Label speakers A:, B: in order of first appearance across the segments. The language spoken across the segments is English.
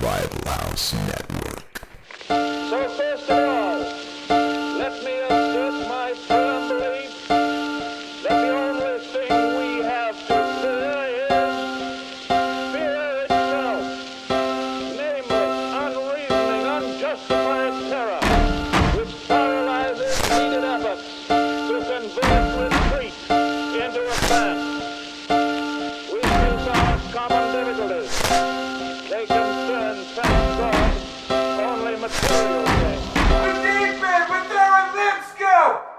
A: Rival House Network.
B: So first of all, let me assert my firm belief that the only thing we have to fear is fear itself. Nameless, unreasoning, unjustified terror, which paralyzes needed efforts to convert retreat into advance. We face our common difficulties. They concern, thank God, only material things.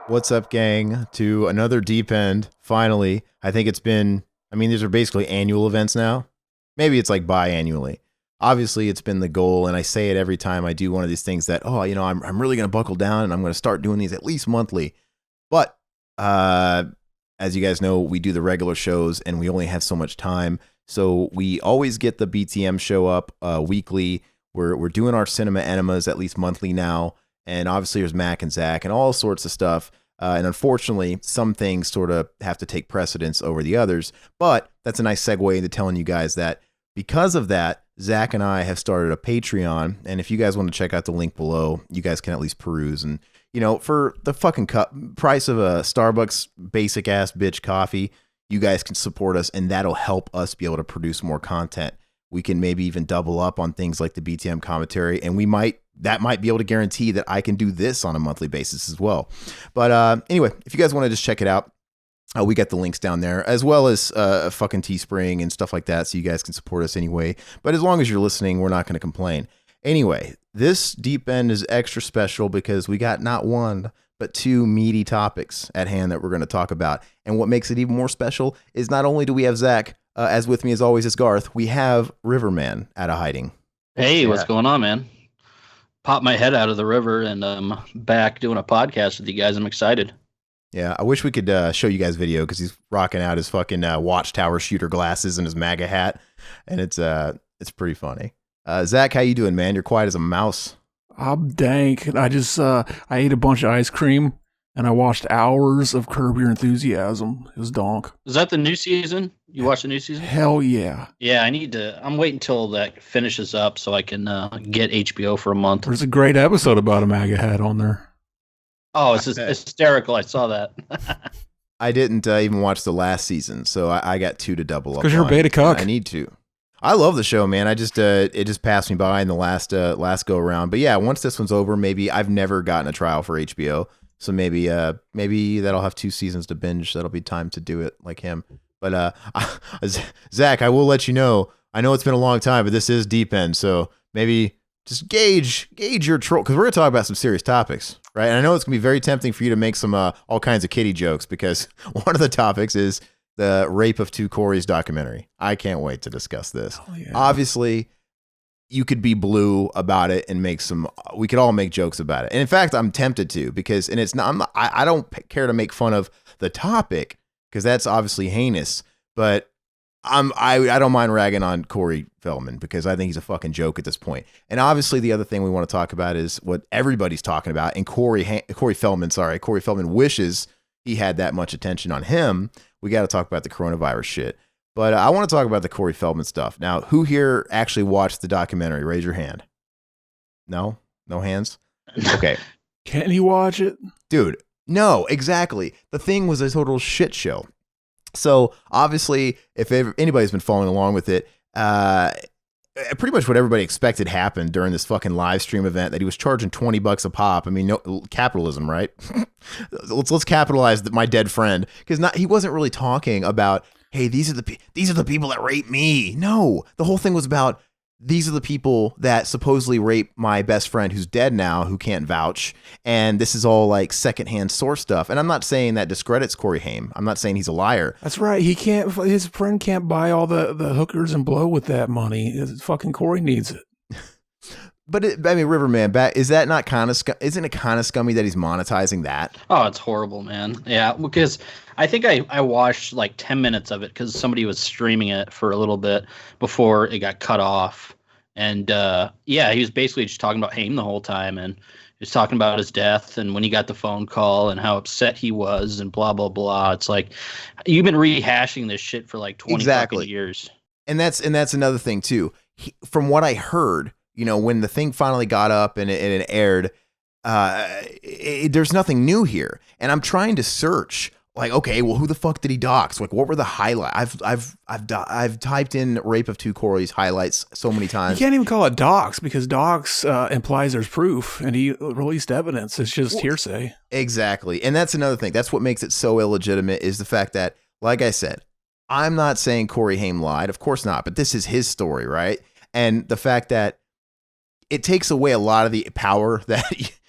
C: What's up, gang? To another Deep End. Finally, I think it's been, these are basically annual events now. Maybe it's like biannually. Obviously, it's been the goal, and I say it every time I do one of these things that, I'm really going to buckle down, and I'm going to start doing these at least monthly. But, as you guys know, we do the regular shows, and we only have so much time. So we always get the BTM show up weekly. We're doing our cinema enemas at least monthly now. And obviously there's Mac and Zach and all sorts of stuff. And unfortunately, some things sort of have to take precedence over the others. But that's a nice segue into telling you guys that because of that, Zach and I have started a Patreon. And if you guys want to check out the link below, you guys can at least peruse. And, for the fucking price of a Starbucks basic ass bitch coffee, you guys can support us, and that'll help us be able to produce more content. We can maybe even double up on things like the BTM commentary, and that might be able to guarantee that I can do this on a monthly basis as well. But anyway, if you guys want to just check it out, we got the links down there, as well as fucking Teespring and stuff like that, so you guys can support us anyway. But as long as you're listening, we're not going to complain. Anyway, this Deep End is extra special because we got not one, but two meaty topics at hand that we're going to talk about. And what makes it even more special is not only do we have Zach, as with me as always is Garth, we have Riverman out of hiding.
D: Hey, what's going on, man? Popped my head out of the river and I'm back doing a podcast with you guys. I'm excited.
C: Yeah, I wish we could show you guys video because he's rocking out his fucking watchtower shooter glasses and his MAGA hat, and it's pretty funny. Zach, how you doing, man? You're quiet as a mouse.
E: I'm dank. I ate a bunch of ice cream and I watched hours of Curb Your Enthusiasm. It was donk.
D: Is that the new season? You watched the new season?
E: Hell yeah.
D: Yeah, I'm waiting until that finishes up so I can get HBO for a month.
E: There's a great episode about a MAGA hat on there.
D: Oh, it's just hysterical. I saw that.
C: I didn't even watch the last season, so I got two to double up.
E: Because you're a beta cuck.
C: I need to. I love the show, man. I just it just passed me by in the last go around. But yeah, once this one's over, maybe I've never gotten a trial for HBO, so maybe that'll have 2 seasons to binge. That'll be time to do it like him. But Zach, I will let you know. I know it's been a long time, but this is Deep End, so maybe just gauge your troll, because we're gonna talk about some serious topics, right? And I know it's gonna be very tempting for you to make some all kinds of kiddie jokes, because one of the topics is the Rape of Two Corys documentary. I can't wait to discuss this. Oh, yeah. Obviously, you could be blue about it and we could all make jokes about it. And in fact, I'm tempted to, because, and it's not, I don't care to make fun of the topic because that's obviously heinous, but I don't mind ragging on Corey Feldman because I think he's a fucking joke at this point. And obviously the other thing we want to talk about is what everybody's talking about. And Corey Feldman wishes he had that much attention on him. We got to talk about the coronavirus shit. But I want to talk about the Corey Feldman stuff. Now, who here actually watched the documentary? Raise your hand. No? No hands? Okay.
E: Can you watch it?
C: Dude, no, exactly. The thing was a total shit show. So, obviously, if anybody's been following along with it, pretty much what everybody expected happened during this fucking live stream event, that he was charging $20 a pop. I mean, no, capitalism, right? let's capitalize my dead friend, because he wasn't really talking about, hey, these are the people that rape me. No, the whole thing was about, these are the people that supposedly rape my best friend who's dead now, who can't vouch. And this is all like secondhand source stuff. And I'm not saying that discredits Corey Haim. I'm not saying he's a liar.
E: That's right. His friend can't buy all the hookers and blow with that money. Fucking Corey needs it.
C: But Riverman, isn't it kind of scummy that he's monetizing that?
D: Oh, it's horrible, man. Yeah, because I think I watched like 10 minutes of it because somebody was streaming it for a little bit before it got cut off. And yeah, he was basically just talking about Haim the whole time, and he was talking about his death and when he got the phone call and how upset he was and blah, blah, blah. It's like, you've been rehashing this shit for like 20 fucking years.
C: And that's another thing too. from what I heard, when the thing finally got up and it aired, there's nothing new here. And I'm trying to search, like, okay, well, who the fuck did he dox? Like, what were the highlights? I've typed in Rape of Two Corys highlights so many times.
E: You can't even call it dox because dox implies there's proof, and he released evidence. It's just hearsay.
C: Exactly. And that's another thing. That's what makes it so illegitimate is the fact that, like I said, I'm not saying Corey Haim lied. Of course not. But this is his story, right? And the fact that it takes away a lot of the power that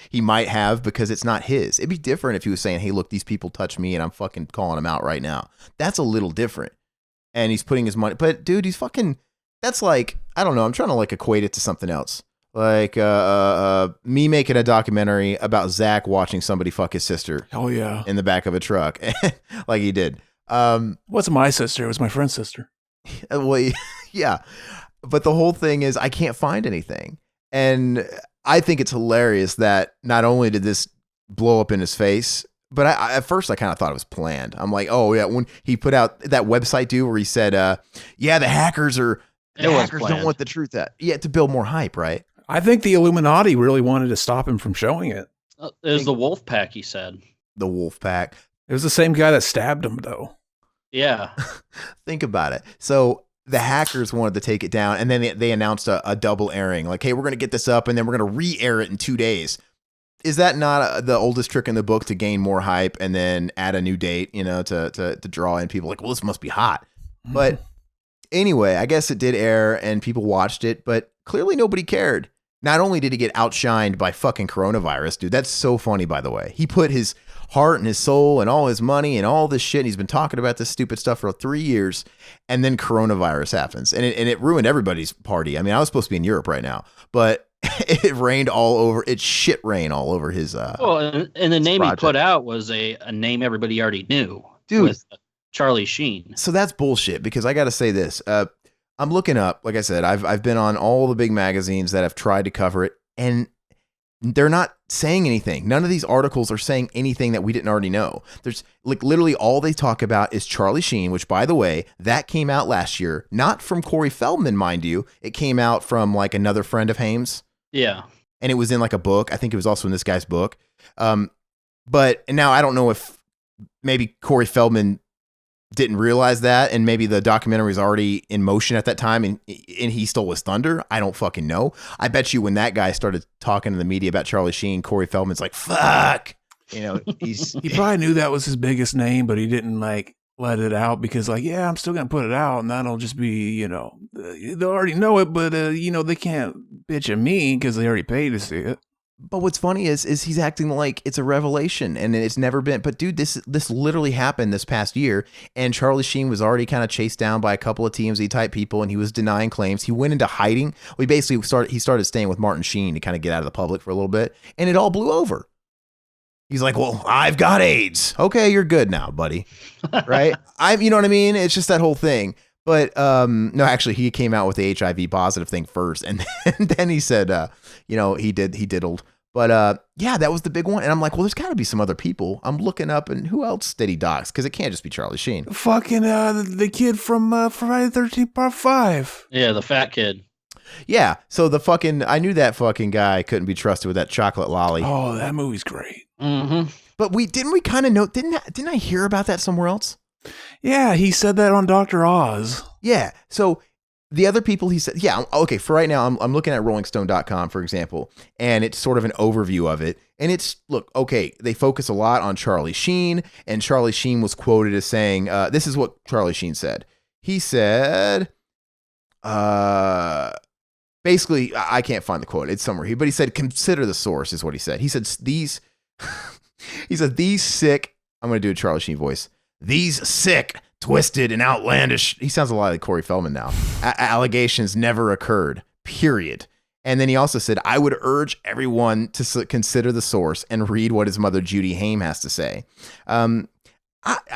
C: he might have because it's not his. It'd be different if he was saying, hey, look, these people touched me and I'm fucking calling them out right now. That's a little different. And he's putting his money. But, dude, he's fucking. That's like, I don't know. I'm trying to like equate it to something else. Like me making a documentary about Zach watching somebody fuck his sister.
E: Oh, yeah.
C: In the back of a truck. Like he did.
E: Wasn't my sister. It was my friend's sister.
C: Well, yeah. But the whole thing is I can't find anything. And I think it's hilarious that not only did this blow up in his face, but at first I kind of thought it was planned. I'm like, oh yeah, when he put out that website, dude, where he said, yeah, the hackers don't want the truth out. Yeah, to build more hype, right?
E: I think the Illuminati really wanted to stop him from showing it.
D: It was the Wolf Pack, he said.
C: The Wolf Pack.
E: It was the same guy that stabbed him, though.
D: Yeah.
C: Think about it. So the hackers wanted to take it down, and then they announced a double airing. Like, hey, we're going to get this up, and then we're going to re-air it in 2 days. Is that not the oldest trick in the book to gain more hype and then add a new date, to draw in people? Like, well, this must be hot. Mm-hmm. But anyway, I guess it did air, and people watched it, but clearly nobody cared. Not only did he get outshined by fucking coronavirus, dude, that's so funny, by the way. He put his heart and his soul and all his money and all this shit. And he's been talking about this stupid stuff for 3 years. And then coronavirus happens. And it ruined everybody's party. I mean, I was supposed to be in Europe right now, but it rained all over. It shit rain all over his.
D: And the name project he put out was a name everybody already knew.
C: Dude.
D: With Charlie Sheen.
C: So that's bullshit because I got to say this. I'm looking up, like I said, I've been on all the big magazines that have tried to cover it, and they're not saying anything. None of these articles are saying anything that we didn't already know. There's like literally all they talk about is Charlie Sheen, which, by the way, that came out last year, not from Corey Feldman, mind you. It came out from like another friend of Haim's.
D: Yeah.
C: And it was in like a book. I think it was also in this guy's book. But now I don't know if maybe Corey Feldman didn't realize that, and maybe the documentary was already in motion at that time, and he stole his thunder. I don't fucking know. I bet you when that guy started talking to the media about Charlie Sheen, Corey Feldman's like, fuck.
E: He probably knew that was his biggest name, but he didn't like let it out because like, yeah, I'm still going to put it out, and that'll just be, they already know it, but, they can't bitch at me because they already paid to see it.
C: But what's funny is he's acting like it's a revelation and it's never been. But dude, this literally happened this past year, and Charlie Sheen was already kind of chased down by a couple of TMZ type people, and he was denying claims. He went into hiding. We basically started staying with Martin Sheen to kind of get out of the public for a little bit, and it all blew over. He's like, well, I've got AIDS. Okay, you're good now, buddy. Right? You know what I mean? It's just that whole thing. But no, actually, he came out with the HIV positive thing first, and then he said, he diddled. But yeah, that was the big one. And I'm like, well, there's got to be some other people. I'm looking up, and who else did he dox? Because it can't just be Charlie Sheen.
E: Fucking the kid from Friday the 13th Part 5.
D: Yeah, the fat kid.
C: Yeah, so I knew that fucking guy couldn't be trusted with that chocolate lolly.
E: Oh, that movie's great.
D: Mm-hmm.
C: But we kind of know, didn't I hear about that somewhere else?
E: Yeah, he said that on Dr. Oz.
C: Yeah, so the other people he said, yeah, okay, for right now, I'm looking at rollingstone.com, for example, and it's sort of an overview of it. And it's, look, okay, they focus a lot on Charlie Sheen, and Charlie Sheen was quoted as saying, this is what Charlie Sheen said. He said, basically, I can't find the quote, it's somewhere here, but he said, consider the source, is what he said. He said, these sick, I'm going to do a Charlie Sheen voice. These sick, twisted, and outlandish, he sounds a lot like Corey Feldman now, allegations never occurred, period. And then he also said, I would urge everyone to consider the source and read what his mother, Judy Haim, has to say. I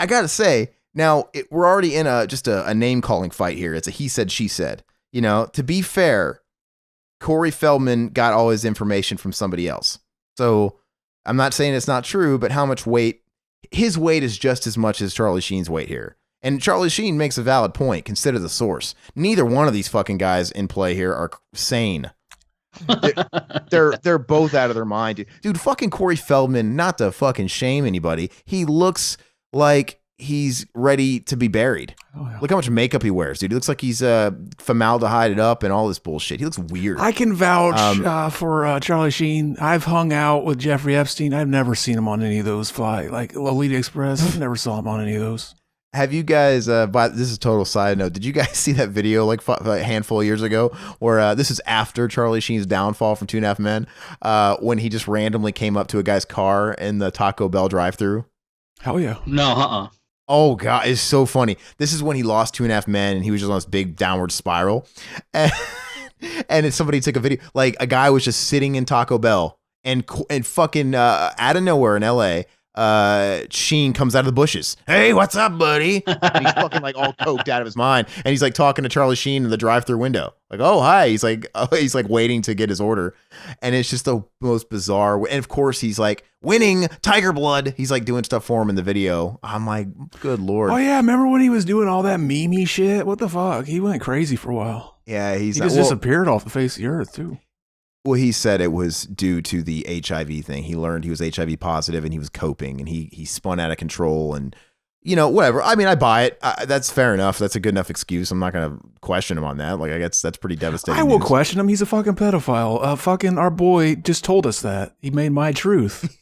C: got to say, now, we're already in just a name-calling fight here. It's a he said, she said. To be fair, Corey Feldman got all his information from somebody else. So I'm not saying it's not true, but how much weight? His weight is just as much as Charlie Sheen's weight here. And Charlie Sheen makes a valid point. Consider the source. Neither one of these fucking guys in play here are sane. They're both out of their mind. Dude, fucking Corey Feldman, not to fucking shame anybody, he looks like he's ready to be buried. Oh, yeah. Look how much makeup he wears, dude. He looks like he's formaldehyde up and all this bullshit. He looks weird.
E: I can vouch for Charlie Sheen. I've hung out with Jeffrey Epstein. I've never seen him on any of those like Lolita Express. I've never saw him on any of those.
C: Have you guys, this is a total side note, did you guys see that video like a handful of years ago where this is after Charlie Sheen's downfall from 2.5 Men, when he just randomly came up to a guy's car in the Taco Bell drive-thru?
E: Hell yeah.
D: No,
C: Oh, God, it's so funny. This is when he lost 2.5 Men and he was just on this big downward spiral. And somebody took a video, like a guy was just sitting in Taco Bell and fucking out of nowhere in LA, Sheen comes out of the bushes. Hey, what's up, buddy? And he's fucking like all coked out of his mind, and he's like talking to Charlie Sheen in the drive-through window. Like, oh hi. He's like waiting to get his order, and it's just the most bizarre. And of course, he's like winning Tiger Blood. He's like doing stuff for him in the video. I'm like, good lord.
E: Oh yeah, remember when he was doing all that meme shit? What the fuck? He went crazy for a while.
C: Yeah, he
E: just disappeared off the face of the earth too.
C: Well, he said it was due to the HIV thing. He learned he was HIV positive and he was coping, and he spun out of control, and, you know, whatever. I mean, I buy it. That's fair enough. That's a good enough excuse. I'm not going to question him on that. Like, I guess that's pretty devastating.
E: I will question him. He's a fucking pedophile. Fucking our boy just told us that. He made My Truth.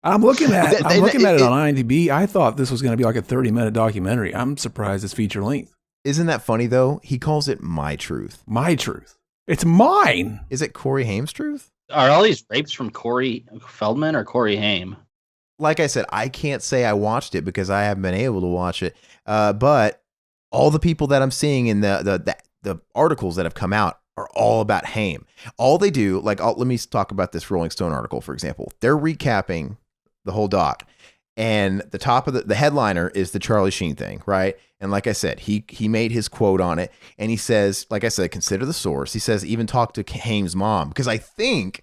E: I'm looking at it on IMDb. I thought this was going to be like a 30-minute documentary. I'm surprised it's feature length.
C: Isn't that funny, though? He calls it My Truth.
E: My Truth. It's mine.
C: Is it Corey Haim's truth?
D: Are all these rapes from Corey Feldman or Corey Haim?
C: Like I said, I can't say I watched it because I haven't been able to watch it. But all the people that I'm seeing in the articles that have come out are all about Haim. All they do, like, let me talk about this Rolling Stone article, for example. They're recapping the whole doc. And the top of the headliner is the Charlie Sheen thing, right? And like I said, he made his quote on it, and he says, like I said, consider the source. He says, even talk to Haim's mom, because I think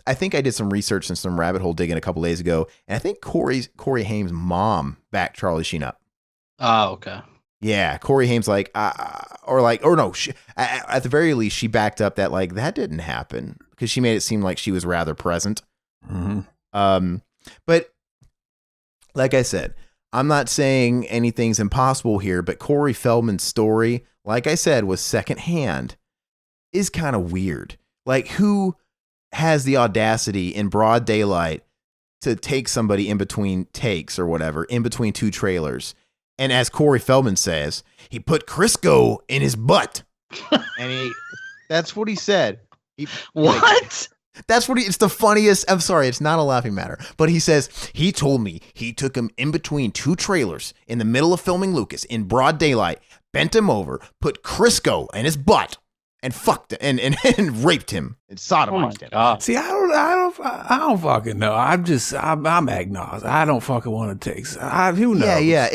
C: I did some research and some rabbit hole digging a couple days ago, and I think Corey Haim's mom backed Charlie Sheen up.
D: Oh, okay.
C: Yeah, Corey Haim's at the very least, she backed up that like that didn't happen because she made it seem like she was rather present.
E: Mm-hmm.
C: But like I said, I'm not saying anything's impossible here, but Corey Feldman's story, like I said, was secondhand, is kind of weird. Like, who has the audacity in broad daylight to take somebody in between takes or whatever, in between two trailers? And as Corey Feldman says, he put Crisco in his butt. And that's what he said.
D: What?
C: That's what it's the funniest. I'm sorry, it's not a laughing matter, but he says, he told me he took him in between two trailers in the middle of filming Lucas in broad daylight, bent him over, put Crisco in his butt, and fucked and raped him and sodomized him.
E: See, I don't fucking know. I'm agnostic. I don't fucking want to take. Who knows?
C: Yeah.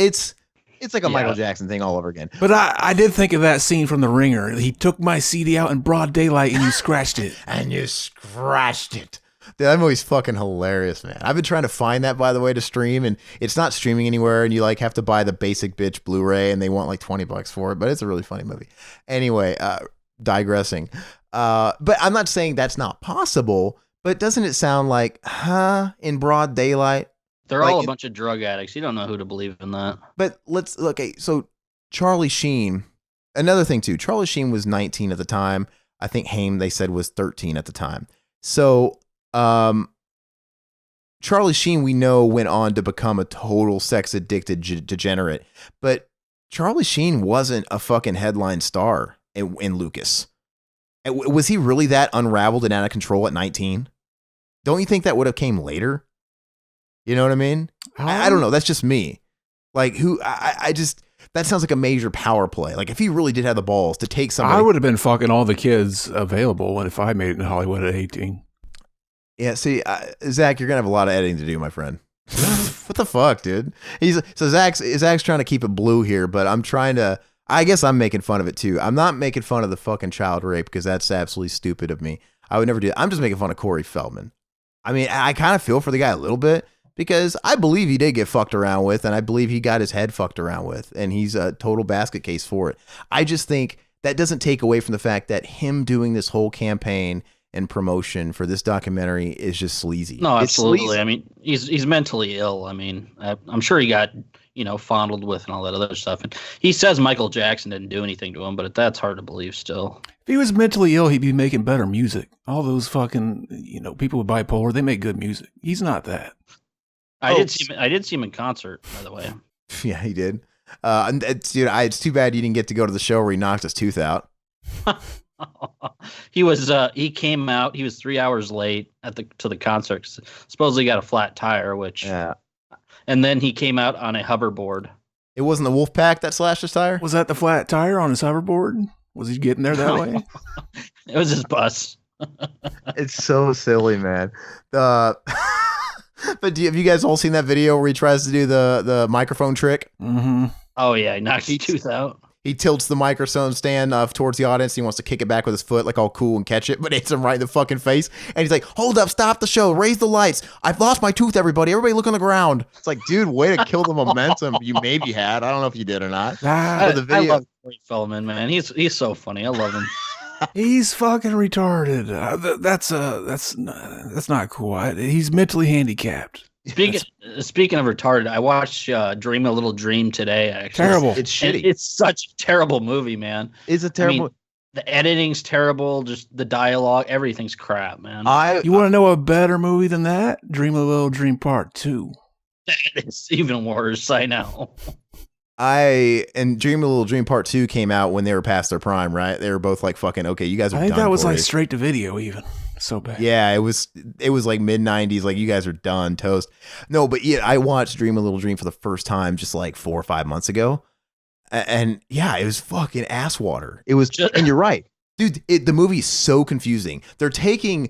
C: It's like a Michael Jackson thing all over again.
E: But I did think of that scene from The Ringer. He took my CD out in broad daylight and you scratched it.
C: And you scratched it. Dude, that movie's fucking hilarious, man. I've been trying to find that, by the way, to stream, and it's not streaming anywhere, and you like have to buy the basic bitch Blu-ray, and they want like $20 for it, but it's a really funny movie. Anyway, digressing. But I'm not saying that's not possible, but doesn't it sound like, in broad daylight?
D: They're all a bunch of drug addicts. You don't know who to believe in that.
C: But let's look. Okay, so Charlie Sheen. Another thing too. Charlie Sheen was 19 at the time. I think Haim, they said, was 13 at the time. So Charlie Sheen, we know, went on to become a total sex addicted degenerate. But Charlie Sheen wasn't a fucking headline star in Lucas. Was he really that unraveled and out of control at 19? Don't you think that would have came later? You know what I mean? I don't know. That's just me. Like, I just, that sounds like a major power play. Like, if he really did have the balls to take somebody.
E: I would have been fucking all the kids available if I made it in Hollywood at 18.
C: Yeah, see, Zach, you're going to have a lot of editing to do, my friend. What the fuck, dude? So Zach's trying to keep it blue here, but I'm trying to, I guess I'm making fun of it too. I'm not making fun of the fucking child rape because that's absolutely stupid of me. I would never do that. I'm just making fun of Corey Feldman. I mean, I kind of feel for the guy a little bit, because I believe he did get fucked around with, and I believe he got his head fucked around with, and he's a total basket case for it. I just think that doesn't take away from the fact that him doing this whole campaign and promotion for this documentary is just sleazy.
D: No,
C: It's
D: absolutely.
C: sleazy.
D: I mean, he's mentally ill. I mean, I'm sure he got fondled with and all that other stuff. And he says Michael Jackson didn't do anything to him, but that's hard to believe still.
E: If he was mentally ill, he'd be making better music. All those fucking, people with bipolar, they make good music. He's not that.
D: I did see him in concert, by the way.
C: Yeah, he did. And it's too bad you didn't get to go to the show where he knocked his tooth out.
D: He came out. He was 3 hours late to the concert. Supposedly got a flat tire, and then he came out on a hoverboard.
C: It wasn't the wolf pack that slashed his tire?
E: Was that the flat tire on his hoverboard? Was he getting there that way?
D: It was his bus.
C: It's so silly, man. But have you guys all seen that video where he tries to do the microphone trick?
E: Mm-hmm.
D: Oh yeah, he knocked his tooth out.
C: He tilts the microphone stand towards the audience. He wants to kick it back with his foot, like all cool and catch it, but hits him right in the fucking face. And he's like, "Hold up, stop the show, raise the lights. I've lost my tooth, everybody. Everybody look on the ground." It's like, dude, way to kill the momentum you maybe had. I don't know if you did or not.
E: Ah,
D: I love Corey Feldman, man. He's so funny. I love him.
E: he's fucking retarded. That's not cool. He's mentally handicapped.
D: Speaking of retarded, I watched Dream a Little Dream today. Actually,
E: Terrible.
C: It's shitty.
D: It's such a terrible movie, man.
C: It's a terrible.
D: I mean, the editing's terrible. Just the dialogue, everything's crap, man.
E: You want to know a better movie than that? Dream a Little Dream Part 2.
D: It's even worse. I know.
C: And Dream a Little Dream Part 2 came out when they were past their prime, right? They were both like, fucking, okay, you guys are
E: I think
C: done,
E: that was
C: Corey.
E: like straight to video even. So bad.
C: Yeah, it was like mid-90s, like you guys are done, toast. No, but yeah, I watched Dream a Little Dream for the first time just like 4 or 5 months ago. And yeah, it was fucking ass water. It was and you're right. Dude, the movie's so confusing. They're taking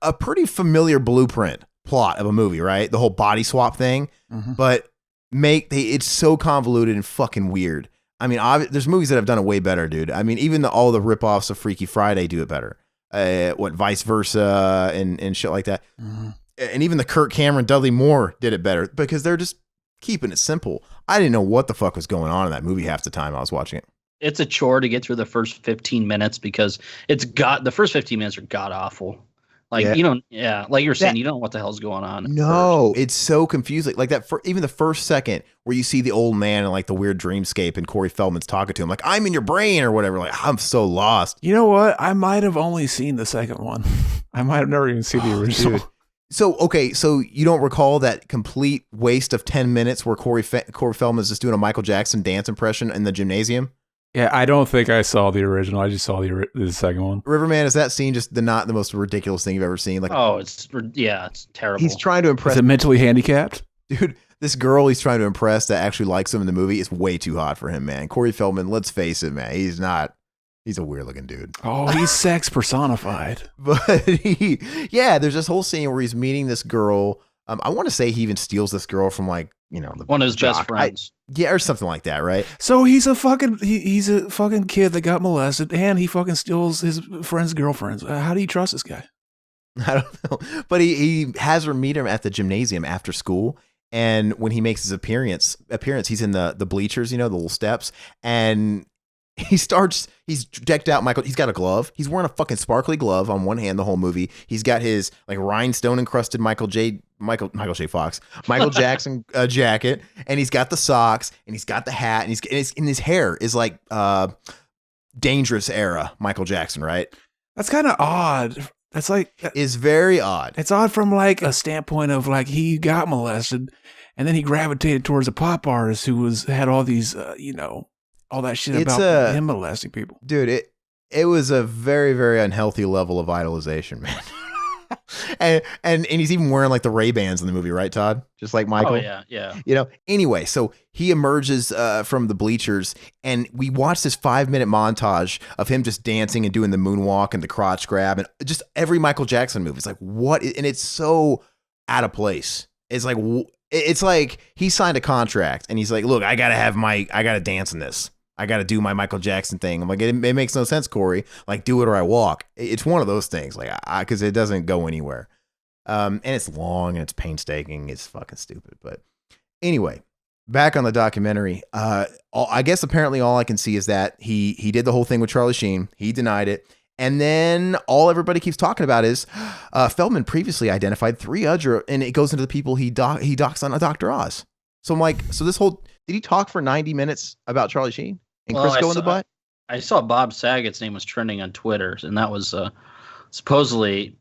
C: a pretty familiar blueprint plot of a movie, right? The whole body swap thing, but it's so convoluted and fucking weird. I mean, there's movies that have done it way better, dude. I mean, even all the ripoffs of Freaky Friday do it better. Vice Versa and shit like that. And even the Kirk Cameron, Dudley Moore did it better because they're just keeping it simple. I didn't know what the fuck was going on in that movie half the time I was watching it.
D: It's a chore to get through the first 15 minutes because the first 15 minutes are god awful. Like, like you're saying, you don't know what the hell's going on.
C: No, it's so confusing. Like that, even the first second where you see the old man in like the weird dreamscape and Corey Feldman's talking to him, like, "I'm in your brain" or whatever. Like, I'm so lost.
E: You know what? I might have only seen the second one. I might have never even seen the original.
C: Dude. So you don't recall that complete waste of 10 minutes where Corey Feldman's just doing a Michael Jackson dance impression in the gymnasium?
E: Yeah, I don't think I saw the original. I just saw the second one.
C: Riverman, is that scene just not the most ridiculous thing you've ever seen? Like,
D: it's terrible.
C: He's trying to impress.
E: Is it mentally handicapped?
C: Dude, this girl he's trying to impress that actually likes him in the movie is way too hot for him, man. Corey Feldman, let's face it, man. He's a weird looking dude.
E: Oh, he's sex personified.
C: But there's this whole scene where he's meeting this girl. I want to say he even steals this girl from like,
D: one of his best friends.
C: Or something like that, right?
E: So he's a fucking kid that got molested, and he fucking steals his friend's girlfriends. How do you trust this guy?
C: I don't know. But he has her meet him at the gymnasium after school. And when he makes his appearance, he's in the bleachers, the little steps. And he's decked out. He's got a glove. He's wearing a fucking sparkly glove on one hand the whole movie. He's got his like rhinestone encrusted Michael Jackson jacket, and he's got the socks, and he's got the hat, and his hair is like Dangerous era Michael Jackson, right?
E: That's kind of odd. That's like
C: is very odd.
E: It's odd from like a standpoint of like he got molested, and then he gravitated towards a pop artist who had all these all that shit about him molesting people.
C: Dude, it was a very, very unhealthy level of idolization, man. and he's even wearing like the Ray-Bans in the movie, right, Todd? Just like Michael.
D: Oh, yeah.
C: Anyway, so he emerges from the bleachers, and we watch this 5-minute montage of him just dancing and doing the moonwalk and the crotch grab and just every Michael Jackson move. It's like, what? And it's so out of place. It's like he signed a contract and he's like, look, I got to dance in this. I got to do my Michael Jackson thing. I'm like, it makes no sense, Corey. Like, do it or I walk. It's one of those things, like, because it doesn't go anywhere. And it's long and it's painstaking. It's fucking stupid. But anyway, back on the documentary. I guess apparently all I can see is that he did the whole thing with Charlie Sheen. He denied it. And then all everybody keeps talking about is Feldman previously identified 3 other, and it goes into the people he docks on Dr. Oz. So I'm like, so this whole, did he talk for 90 minutes about Charlie Sheen and Crisco in the butt?
D: I saw Bob Saget's name was trending on Twitter, and that was supposedly,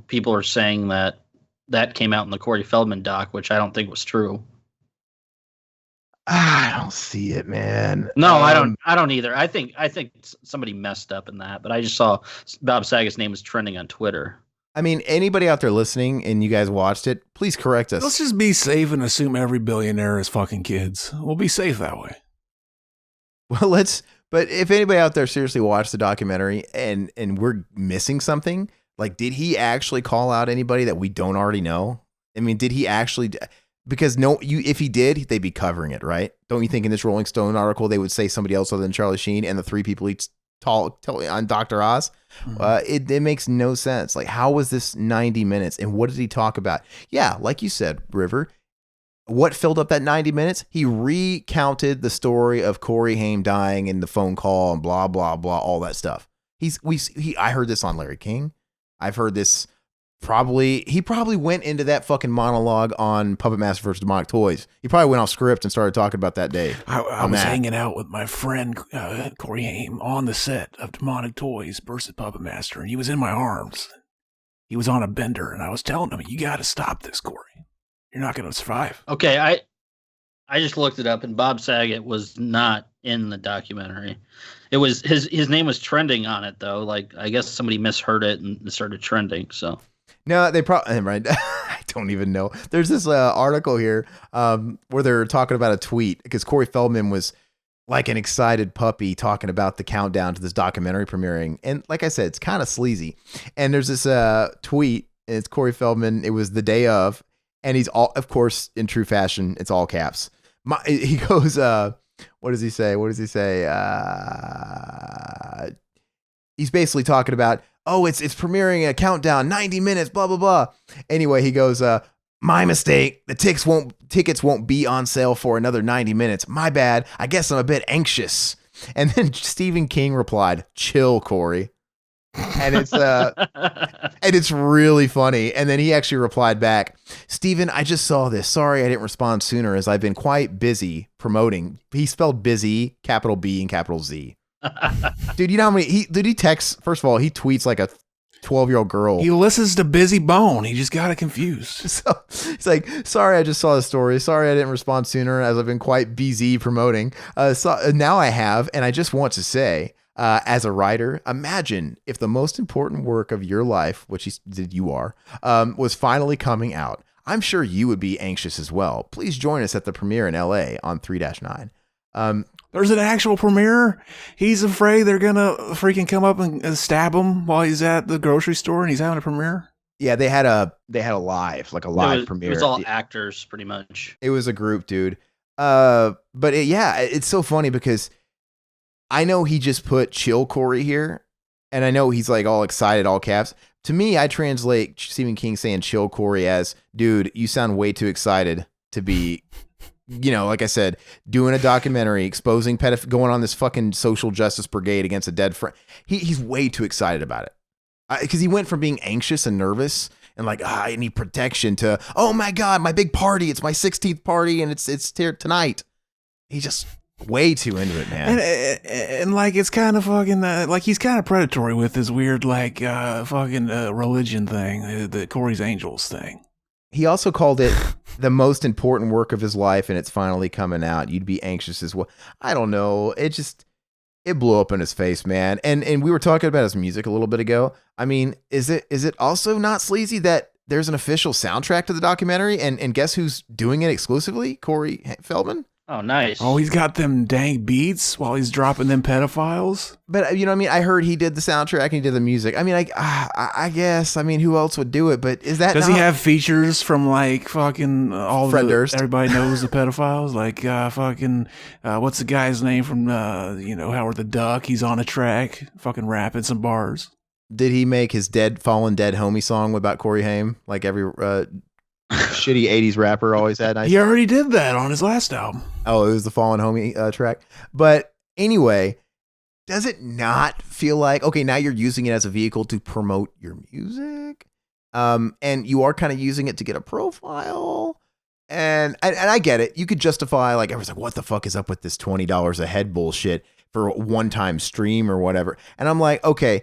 D: people are saying that came out in the Corey Feldman doc, which I don't think was true.
C: I don't see it, man.
D: No, I don't either. I think somebody messed up in that, but I just saw Bob Saget's name was trending on Twitter. I
C: mean, anybody out there listening and you guys watched it, please correct us.
E: Let's just be safe and assume every billionaire is fucking kids. We'll be safe that way.
C: Well, but if anybody out there seriously watched the documentary and we're missing something, like, did he actually call out anybody that we don't already know? I mean, did he actually? Because if he did, they'd be covering it, right? Don't you think in this Rolling Stone article they would say somebody else other than Charlie Sheen and the 3 people he told on Dr. Oz? Mm-hmm. It makes no sense. Like, how was this 90 minutes and what did he talk about? Yeah, like you said, River, what filled up that 90 minutes? He recounted the story of Corey Haim dying in the phone call and blah, blah, blah, all that stuff. I heard this on Larry King. I've heard this. He probably went into that fucking monologue on Puppet Master vs. Demonic Toys. He probably went off script and started talking about that day.
E: I was hanging out with my friend Corey Haim on the set of Demonic Toys versus Puppet Master, and he was in my arms. He was on a bender, and I was telling him, "You got to stop this, Corey. You're not going to survive."
D: Okay, I just looked it up, and Bob Saget was not in the documentary. It was his name was trending on it though. Like, I guess somebody misheard it and it started trending. So.
C: No, they probably, right. I don't even know. There's this article here where they're talking about a tweet because Corey Feldman was like an excited puppy talking about the countdown to this documentary premiering. And like I said, it's kind of sleazy. And there's this tweet, and it's Corey Feldman. It was the day of, and he's all, of course, in true fashion, it's all caps. He goes, what does he say? He's basically talking about, oh, it's premiering a countdown, 90 minutes, blah, blah, blah. Anyway, he goes, my mistake. The tickets won't be on sale for another 90 minutes. My bad. I guess I'm a bit anxious. And then Stephen King replied, chill, Corey. And it's really funny. And then he actually replied back, Stephen, I just saw this. Sorry I didn't respond sooner as I've been quite busy promoting. He spelled busy, capital B and capital Z. Dude, you know how many he texts? First of all, he tweets like a 12-year-old girl.
E: He listens to Busy Bone. He just got it confused.
C: So it's like, sorry, I just saw the story. Sorry, I didn't respond sooner as I've been quite busy promoting. So now I have, and I just want to say, as a writer, imagine if the most important work of your life, which you are, was finally coming out. I'm sure you would be anxious as well. Please join us at the premiere in LA on 3-9.
E: There's an actual premiere. He's afraid they're gonna freaking come up and stab him while he's at the grocery store and he's having a premiere.
C: Yeah, they had a live premiere.
D: It was all actors, pretty much.
C: It was a group, dude. It's so funny because I know he just put chill Corey here, and I know he's like all excited, all caps. To me, I translate Stephen King saying chill Corey as, dude, you sound way too excited to be. Like I said, doing a documentary, exposing going on this fucking social justice brigade against a dead friend. He's way too excited about it. Because he went from being anxious and nervous and like, I need protection to, oh my God, my big party. It's my 16th party and it's here tonight. He's just way too into it, man.
E: And like, it's kind of fucking, like he's kind of predatory with his weird, like, fucking religion thing, the Corey's Angels thing.
C: He also called it the most important work of his life, and it's finally coming out. You'd be anxious as well. I don't know. It blew up in his face, man. And we were talking about his music a little bit ago. I mean, is it also not sleazy that there's an official soundtrack to the documentary? And guess who's doing it exclusively? Corey Feldman.
D: Oh, nice.
E: Oh, he's got them dang beats while he's dropping them pedophiles.
C: But you know what I mean? I heard he did the soundtrack and he did the music. I mean, I guess, I mean, who else would do it? But is that
E: Does he have features from like fucking all
C: Frienders?
E: Everybody knows the pedophiles? Like what's the guy's name from Howard the Duck? He's on a track fucking rapping some bars.
C: Did he make his fallen dead homie song about Corey Haim like every shitty 80s rapper always had?
E: He already did that on his last album.
C: Oh, it was the fallen homie track. But anyway, does it not feel like, okay, now you're using it as a vehicle to promote your music? And you are kind of using it to get a profile. And I get it. You could justify, like, everyone's like, what the fuck is up with this $20 a head bullshit for a one-time stream or whatever? And I'm like, okay,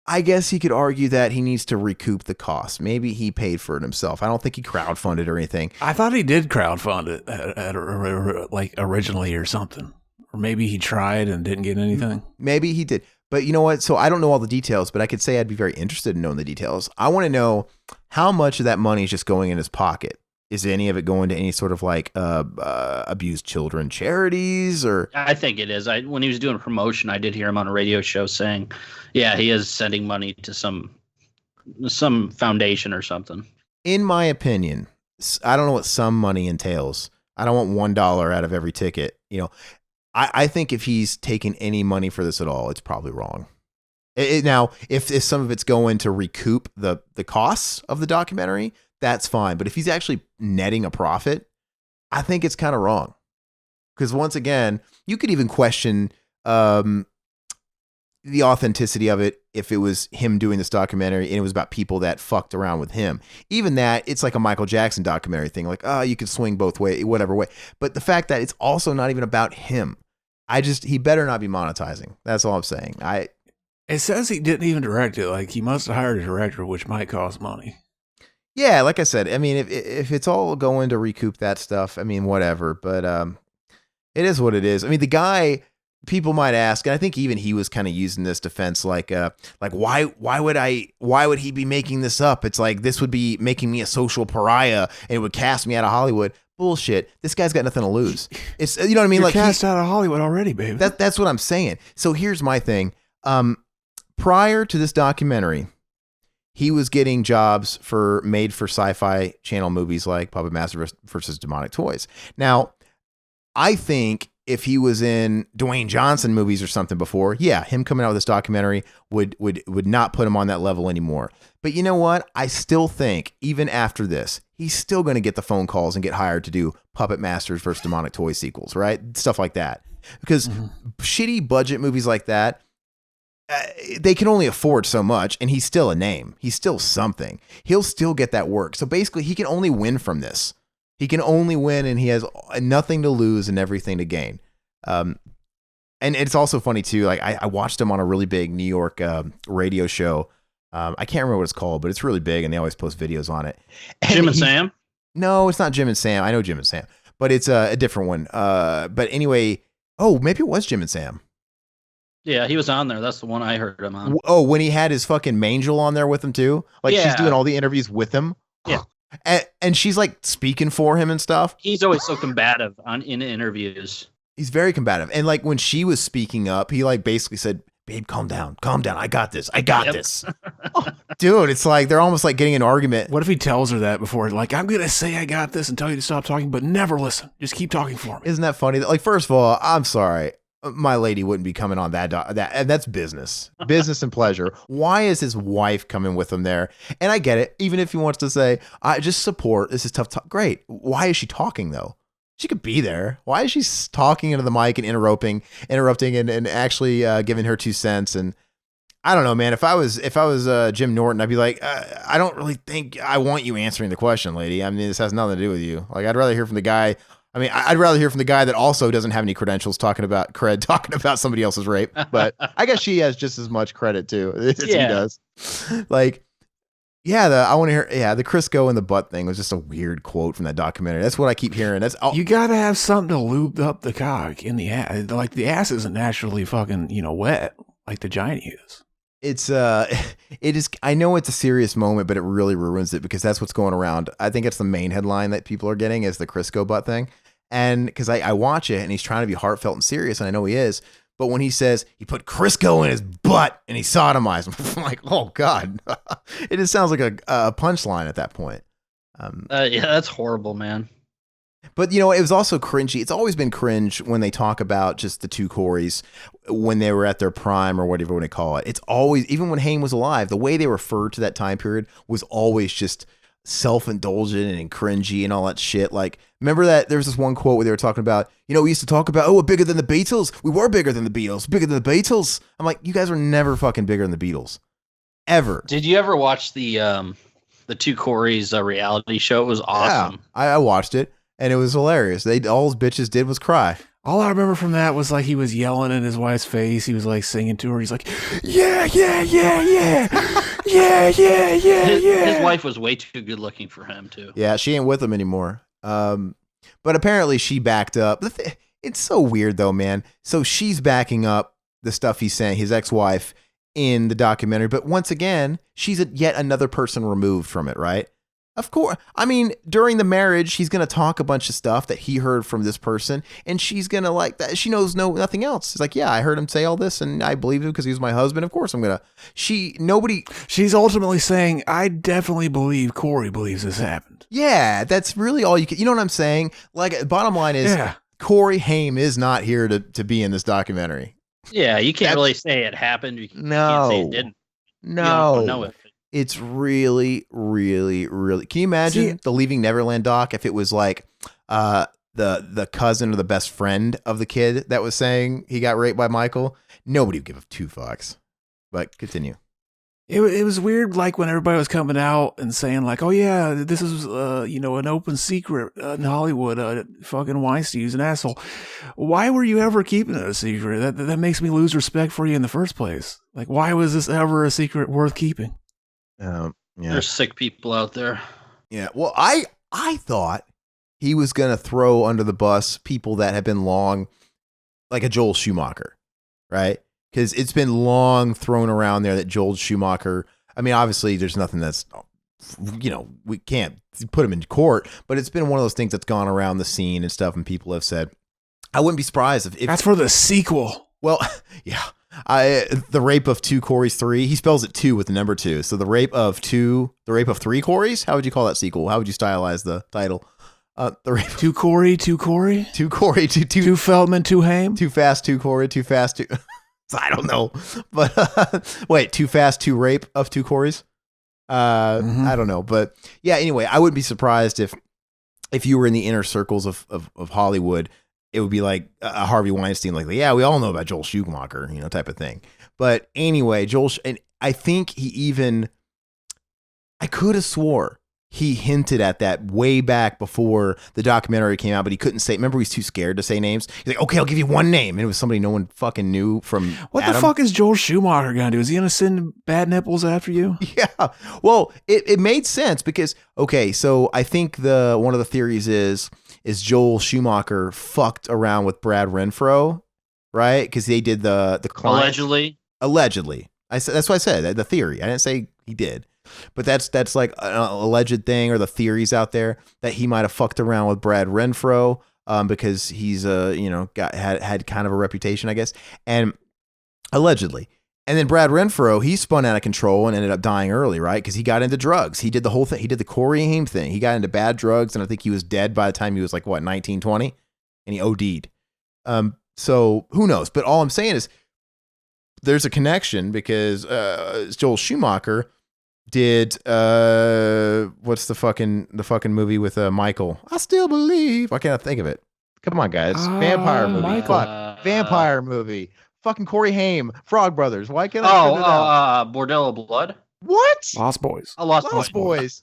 C: I guess he could argue that he needs to recoup the cost. Maybe he paid for it himself. I don't think he crowdfunded or anything.
E: I thought he did crowdfund it like originally or something. Or maybe he tried and didn't get anything.
C: Maybe he did. But you know what? So I don't know all the details, but I could say I'd be very interested in knowing the details. I want to know how much of that money is just going in his pocket. Is any of it going to any sort of like abused children charities? Or
D: I think it is. When he was doing promotion, I did hear him on a radio show saying, yeah, he is sending money to some foundation or something.
C: In my opinion, I don't know what some money entails. I don't want $1 out of every ticket. You know, I think if he's taking any money for this at all, it's probably wrong. Now, if some of it's going to recoup the costs of the documentary, that's fine. But if he's actually netting a profit, I think it's kind of wrong. Because once again, you could even question the authenticity of it if it was him doing this documentary and it was about people that fucked around with him. Even that, it's like a Michael Jackson documentary thing. Like, oh, you could swing both ways, whatever way. But the fact that it's also not even about him. He better not be monetizing. That's all I'm saying.
E: It says he didn't even direct it. Like, he must have hired a director, which might cost money.
C: Yeah, like I said, I mean, if it's all going to recoup that stuff, I mean, whatever. But it is what it is. I mean, the guy, people might ask, and I think even he was kind of using this defense, like why would he be making this up? It's like, this would be making me a social pariah, and it would cast me out of Hollywood. Bullshit. This guy's got nothing to lose. It's, you know what I mean?
E: You're
C: like,
E: cast out of Hollywood already, baby.
C: That's what I'm saying. So here's my thing. Prior to this documentary, he was getting jobs made for sci-fi channel movies like Puppet Master versus Demonic Toys. Now, I think if he was in Dwayne Johnson movies or something before, yeah, him coming out with this documentary would not put him on that level anymore. But you know what? I still think even after this, he's still going to get the phone calls and get hired to do Puppet Masters versus Demonic Toy sequels, right? Stuff like that. Because shitty budget movies like that, they can only afford so much, and he's still a name. He's still something. He'll still get that work. So basically, he can only win from this. He can only win, and he has nothing to lose and everything to gain. And it's also funny, too. Like, I watched him on a really big New York radio show. I can't remember what it's called, but it's really big, and they always post videos on it.
D: Jim and Sam?
C: No, it's not Jim and Sam. I know Jim and Sam, but it's a different one. But anyway, maybe it was Jim and Sam.
D: Yeah, he was on there. That's the one I heard him on.
C: Oh, when he had his fucking Mangel on there with him too? Like, she's doing all the interviews with him?
D: Yeah.
C: And she's like speaking for him and stuff?
D: He's always so combative in interviews.
C: He's very combative. And like when she was speaking up, he like basically said, babe, calm down. I got this. This. Dude, it's like they're almost like getting an argument.
E: What if he tells her that before? Like, I'm going to say I got this and tell you to stop talking, but never listen. Just keep talking for me.
C: Isn't that funny? Like, first of all, I'm sorry. My lady wouldn't be coming on that, and that's business and pleasure. Why is his wife coming with him there? And I get it. Even if he wants to say, I just support, this is tough talk. Great. Why is she talking though? She could be there. Why is she talking into the mic and interrupting and actually giving her 2 cents? And I don't know, man. If I was Jim Norton, I'd be like, I don't really think I want you answering the question, lady. I mean, this has nothing to do with you. Like, I'd rather hear from the guy. I mean, I'd rather hear from the guy that also doesn't have any credentials talking about somebody else's rape. But I guess she has just as much credit too as he does. Like, I want to hear. Yeah, the Crisco in the butt thing was just a weird quote from that documentary. That's what I keep hearing.
E: You got to have something to lube up the cock in the ass. Like, the ass isn't naturally fucking wet like the giant is.
C: It is. I know it's a serious moment, but it really ruins it because that's what's going around. I think it's the main headline that people are getting is the Crisco butt thing. And because I watch it and he's trying to be heartfelt and serious, and I know he is. But when he says he put Crisco in his butt and he sodomized him, I'm like, oh God, it just sounds like a punchline at that point.
D: Yeah, that's horrible, man.
C: But, it was also cringy. It's always been cringe when they talk about just the two Coreys when they were at their prime or whatever they call it. It's always, even when Haim was alive, the way they referred to that time period was always just self-indulgent and cringy and all that shit. Like, remember that there was this one quote where they were talking about, we used to talk about, oh, we're bigger than the Beatles. We were bigger than the Beatles, bigger than the Beatles. I'm like, you guys were never fucking bigger than the Beatles. Ever.
D: Did you ever watch the two Coreys reality show? It was awesome.
C: Yeah, I watched it. And it was hilarious. All his bitches did was cry.
E: All I remember from that was like he was yelling in his wife's face. He was like singing to her. He's like, yeah, yeah, yeah, yeah, yeah, yeah, yeah, yeah.
D: His wife was way too good looking for him too.
C: Yeah, she ain't with him anymore. But apparently she backed up. It's so weird though, man. So she's backing up the stuff he's saying, his ex-wife, in the documentary. But once again, she's yet another person removed from it, right? Of course. I mean, during the marriage, he's going to talk a bunch of stuff that he heard from this person, and she's going to like that. She knows nothing else. It's like, yeah, I heard him say all this, and I believe him because he was my husband. Of course I'm going to. She's
E: ultimately saying, I definitely believe Corey believes this happened.
C: Yeah, that's really all you can. You know what I'm saying? Like, bottom line is, Corey Haim is not here to be in this documentary.
D: Yeah, you can't really say it happened. You can't say it didn't.
C: No.
D: You don't know it.
C: It's really, really, really. Can you imagine the Leaving Neverland doc if it was like the cousin or the best friend of the kid that was saying he got raped by Michael? Nobody would give a two fucks. But continue.
E: It was weird, like when everybody was coming out and saying like, "Oh yeah, this is an open secret in Hollywood. Fucking Weinstein's an asshole." Why were you ever keeping it a secret? That makes me lose respect for you in the first place. Like, why was this ever a secret worth keeping?
C: Yeah.
D: There's sick people out there.
C: Yeah. Well, I thought he was gonna throw under the bus people that have been long, like a Joel Schumacher, right? Because it's been long thrown around there that Joel Schumacher. I mean, obviously, there's nothing that's, we can't put him in court, but it's been one of those things that's gone around the scene and stuff, and people have said, I wouldn't be surprised if
E: that's for the sequel.
C: Well, yeah. The rape of two Coreys 3. He spells it 2 with the number 2. So the rape of 3 Coreys. How would you call that sequel? How would you stylize the title? The rape.
E: 2 Corey.
C: 2 Corey. 2
E: Feldman. 2 Haim.
C: Too fast. 2 Corey. Too fast. 2. I don't know, but wait, Too Fast 2 Rape of 2 Coreys. I don't know, but yeah. Anyway, I wouldn't be surprised if you were in the inner circles of Hollywood. It would be like a Harvey Weinstein, like, yeah, we all know about Joel Schumacher, type of thing. But anyway, and I think I could have swore he hinted at that way back before the documentary came out, but he couldn't say. Remember, he's too scared to say names. He's like, okay, I'll give you one name. And it was somebody no one fucking knew from
E: What
C: Adam.
E: The fuck is Joel Schumacher going to do? Is he going to send bad nipples after you?
C: Yeah. Well, it made sense because, okay, so I think one of the theories is Joel Schumacher fucked around with Brad Renfro, right? Because they did the client. Allegedly. That's what I said, the theory. I didn't say he did. But that's like an alleged thing, or the theories out there that he might have fucked around with Brad Renfro because he's had kind of a reputation, I guess, and allegedly. And then Brad Renfro, he spun out of control and ended up dying early, right? Because he got into drugs. He did the whole thing. He did the Corey Haim thing. He got into bad drugs, and I think he was dead by the time he was like 19, 20, and he OD'd. So who knows? But all I'm saying is there's a connection because Joel Schumacher did what's the fucking movie with Michael? I Still Believe. Why can't I think of it? Come on, guys. Vampire movie. Fuck. Vampire movie. Fucking Corey Haim. Frog Brothers. Why can't I
D: Bordello of Blood?
C: What?
E: Lost Boys.
C: Lost Boys.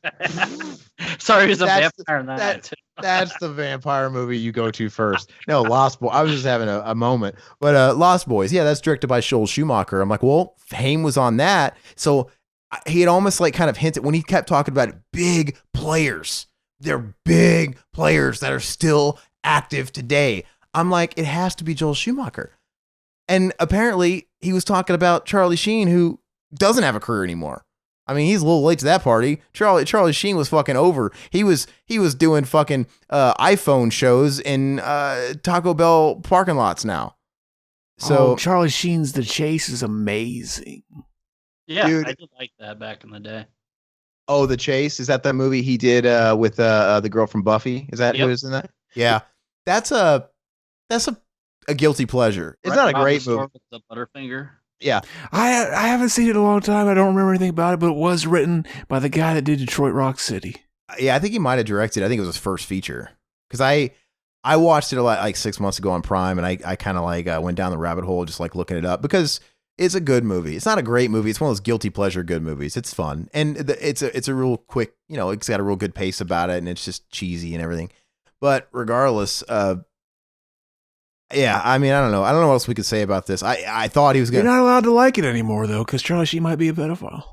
D: Sorry, he was a vampire in that.
C: That's the vampire movie you go to first. No, Lost Boys. I was just having a moment. But Lost Boys. Yeah, that's directed by Joel Schumacher. I'm like, well, Haim was on that. So he had almost like kind of hinted when he kept talking about big players. They're big players that are still active today. I'm like, it has to be Joel Schumacher. And apparently he was talking about Charlie Sheen, who doesn't have a career anymore. I mean, he's a little late to that party. Charlie Sheen was fucking over. He was doing fucking iPhone shows in Taco Bell parking lots now. So
E: Charlie Sheen's The Chase is amazing.
D: Yeah,
C: dude.
D: I did like that back in the day.
C: Oh, The Chase? Is that the movie he did with the girl from Buffy? Is that who is in that? Yeah, that's a guilty pleasure. It's
D: Right
C: not a
D: around
C: great
D: the store
C: movie.
D: with the Butterfinger.
C: Yeah,
E: I haven't seen it in a long time. I don't remember anything about it, but it was written by the guy that did Detroit Rock City.
C: yeah. I think he might have directed. I think it was his first feature because I watched it a lot like 6 months ago on Prime, and I kind of like went down the rabbit hole just like looking it up because it's a good movie. It's not a great movie. It's one of those guilty pleasure good movies. It's fun and it's a real quick. It's got a real good pace about it, and it's just cheesy and everything. But regardless, yeah, I mean, I don't know what else we could say about this. I thought he was
E: You're
C: gonna.
E: not allowed to like it anymore, though, because Charlie Sheen might be a pedophile.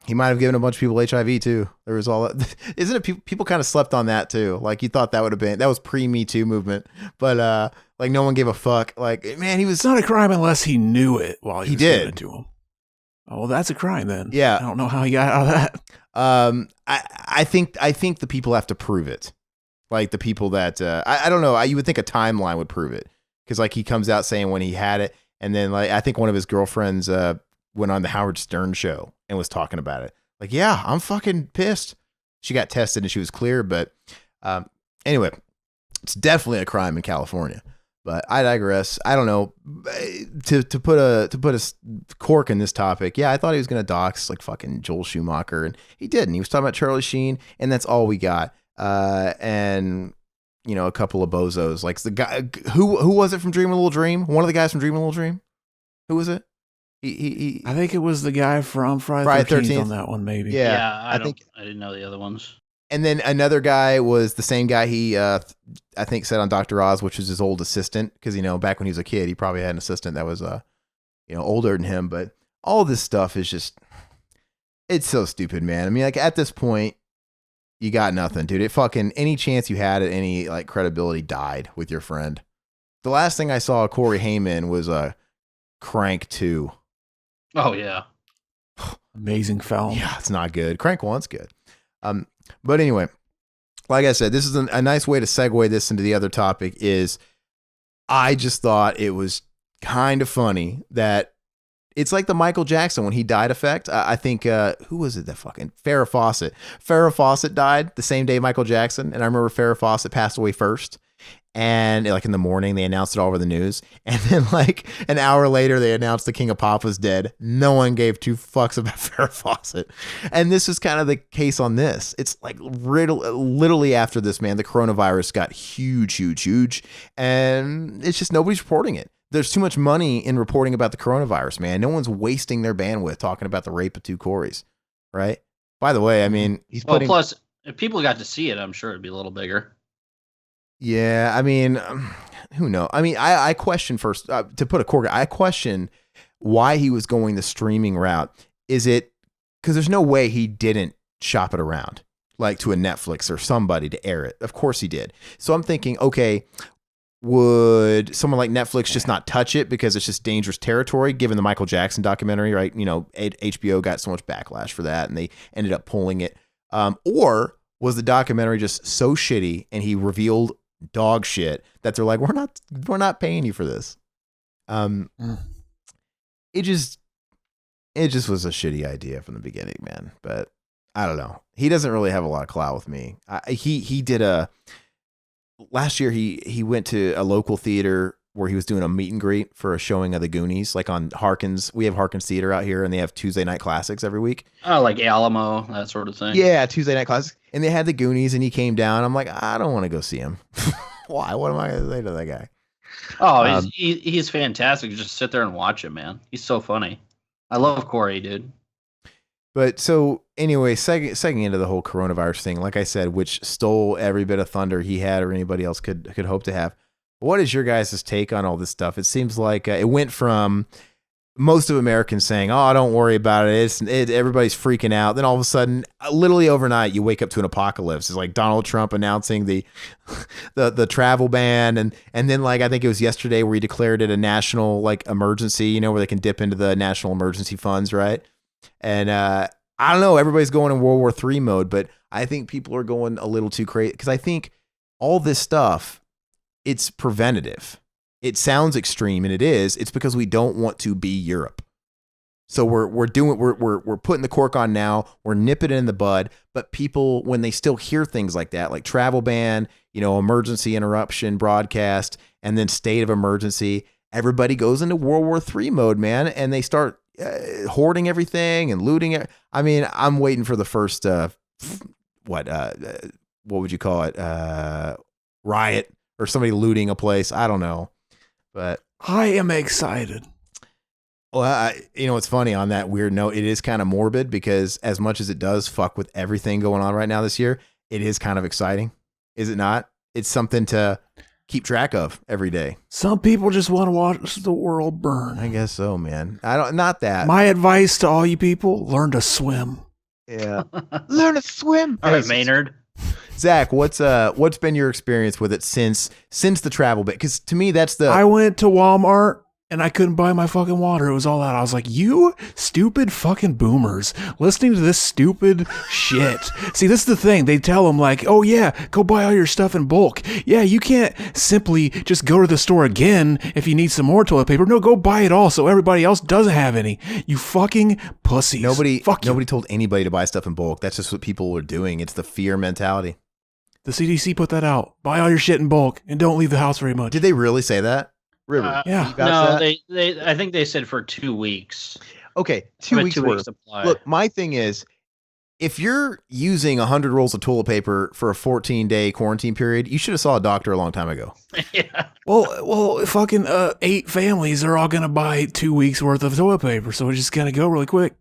C: He might have given a bunch of people HIV too. There was all that. Isn't it? People kind of slept on that too. Like you thought that was pre-Me Too movement, but like no one gave a fuck. Like man, he was.
E: It's not a crime unless he knew it while he was
C: did.
E: giving it to him. Oh, well, that's a crime then.
C: Yeah.
E: I don't know how he got out of that.
C: I think the people have to prove it. Like the people that I don't know. You would think a timeline would prove it because like he comes out saying when he had it, and then like I think one of his girlfriends went on the Howard Stern show and was talking about it. Like, yeah, I'm fucking pissed. She got tested and she was clear, but anyway, it's definitely a crime in California. But I digress. I don't know. To put a cork in this topic, yeah, I thought he was gonna dox like fucking Joel Schumacher, and he didn't. He was talking about Charlie Sheen, and that's all we got. And a couple of bozos, like the guy who was it from Dream a Little Dream? One of the guys from Dream a Little Dream. Who was it? He
E: I think it was the guy from Friday the 13th on that one, maybe.
C: Yeah,
D: I didn't know the other ones.
C: And then another guy was the same guy he, I think, said on Dr. Oz, which was his old assistant. Because, back when he was a kid, he probably had an assistant that was, older than him. But all this stuff is just, it's so stupid, man. I mean, like, at this point, you got nothing, dude. It fucking, any chance you had at any, like, credibility died with your friend. The last thing I saw of Corey Haim was Crank 2.
D: Oh, yeah.
E: Amazing film.
C: Yeah, it's not good. Crank 1's good. But anyway, like I said, this is a nice way to segue this into the other topic is I just thought it was kind of funny that it's like the Michael Jackson when he died effect. I think, who was it that fucking Farrah Fawcett? Farrah Fawcett died the same day Michael Jackson. And I remember Farrah Fawcett passed away first. And like in the morning, they announced it all over the news. And then like an hour later, they announced the King of Pop was dead. No one gave two fucks about Farrah Fawcett. And this is kind of the case on this. It's like literally after this, man, the coronavirus got huge. And it's just nobody's reporting it. There's too much money in reporting about the coronavirus, man. No one's wasting their bandwidth talking about the rape of two Corys, right? By the way, I mean,
D: plus, if people got to see it, I'm sure it'd be a little bigger.
C: Yeah, I mean, who knows? I mean, I question first, to put a cork, I question why he was going the streaming route. Is it because there's no way he didn't shop it around, like to a Netflix or somebody to air it? Of course he did. So I'm thinking, okay, would someone like Netflix just not touch it because it's just dangerous territory, given the Michael Jackson documentary, right? HBO got so much backlash for that, and they ended up pulling it. Or was the documentary just so shitty and he revealed dog shit that they're like, we're not paying you for this. It just was a shitty idea from the beginning, man. But I don't know. He doesn't really have a lot of clout with me. He did last year he went to a local theater where he was doing a meet and greet for a showing of the Goonies, like on Harkins. We have Harkins Theater out here, and they have Tuesday night classics every week.
D: Oh, like Alamo, that sort of thing.
C: Yeah, Tuesday night classics. And they had the Goonies, and he came down. I'm like, I don't want to go see him. Why? What am I going to say to that guy?
D: Oh, he's fantastic. Just sit there and watch him, man. He's so funny. I love Corey, dude.
C: But so anyway, segueing into the whole coronavirus thing, like I said, which stole every bit of thunder he had or anybody else could hope to have. What is your guys' take on all this stuff? It seems like it went from most of Americans saying, "Oh, don't worry about it. Everybody's freaking out." Then all of a sudden, literally overnight, you wake up to an apocalypse. It's like Donald Trump announcing the travel ban, and then like I think it was yesterday where he declared it a national like emergency. Where they can dip into the national emergency funds, right? And I don't know. Everybody's going in World War III mode, but I think people are going a little too crazy because I think all this stuff, it's preventative. It sounds extreme, and it is. It's because we don't want to be Europe. So we're putting the cork on now. We're nipping it in the bud. But people, when they still hear things like that, like travel ban, emergency interruption broadcast and then state of emergency, everybody goes into World War III mode, man, and they start hoarding everything and looting it. I mean, I'm waiting for the first what would you call it? Riot or somebody looting a place. I don't know, but
E: I am excited.
C: Well, it's funny on that weird note. It is kind of morbid because as much as it does fuck with everything going on right now this year, it is kind of exciting. Is it not? It's something to keep track of every day.
E: Some people just want to watch the world burn.
C: I guess so, man. Not that.
E: My advice to all you people, learn to swim.
C: Yeah. Learn to swim.
D: All right, Maynard.
C: Zach, what's been your experience with it since the travel bit? Because to me, that's
E: I went to Walmart and I couldn't buy my fucking water. It was all out. I was like, you stupid fucking boomers listening to this stupid shit. See, this is the thing. They tell them like, oh yeah, go buy all your stuff in bulk. Yeah, you can't simply just go to the store again if you need some more toilet paper. No, go buy it all so everybody else doesn't have any. You fucking pussies.
C: Nobody told anybody to buy stuff in bulk. That's just what people were doing. It's the fear mentality.
E: The CDC put that out. Buy all your shit in bulk and don't leave the house very much.
C: Did they really say that? River.
E: Yeah.
D: No, they I think they said for 2 weeks.
C: Okay, 2 weeks worth.
D: Supply.
C: Look, my thing is, if you're using 100 rolls of toilet paper for a 14-day quarantine period, you should have saw a doctor a long time ago.
D: Yeah.
E: Well, fucking 8 families are all gonna buy 2 weeks worth of toilet paper, so it's just gonna go really quick.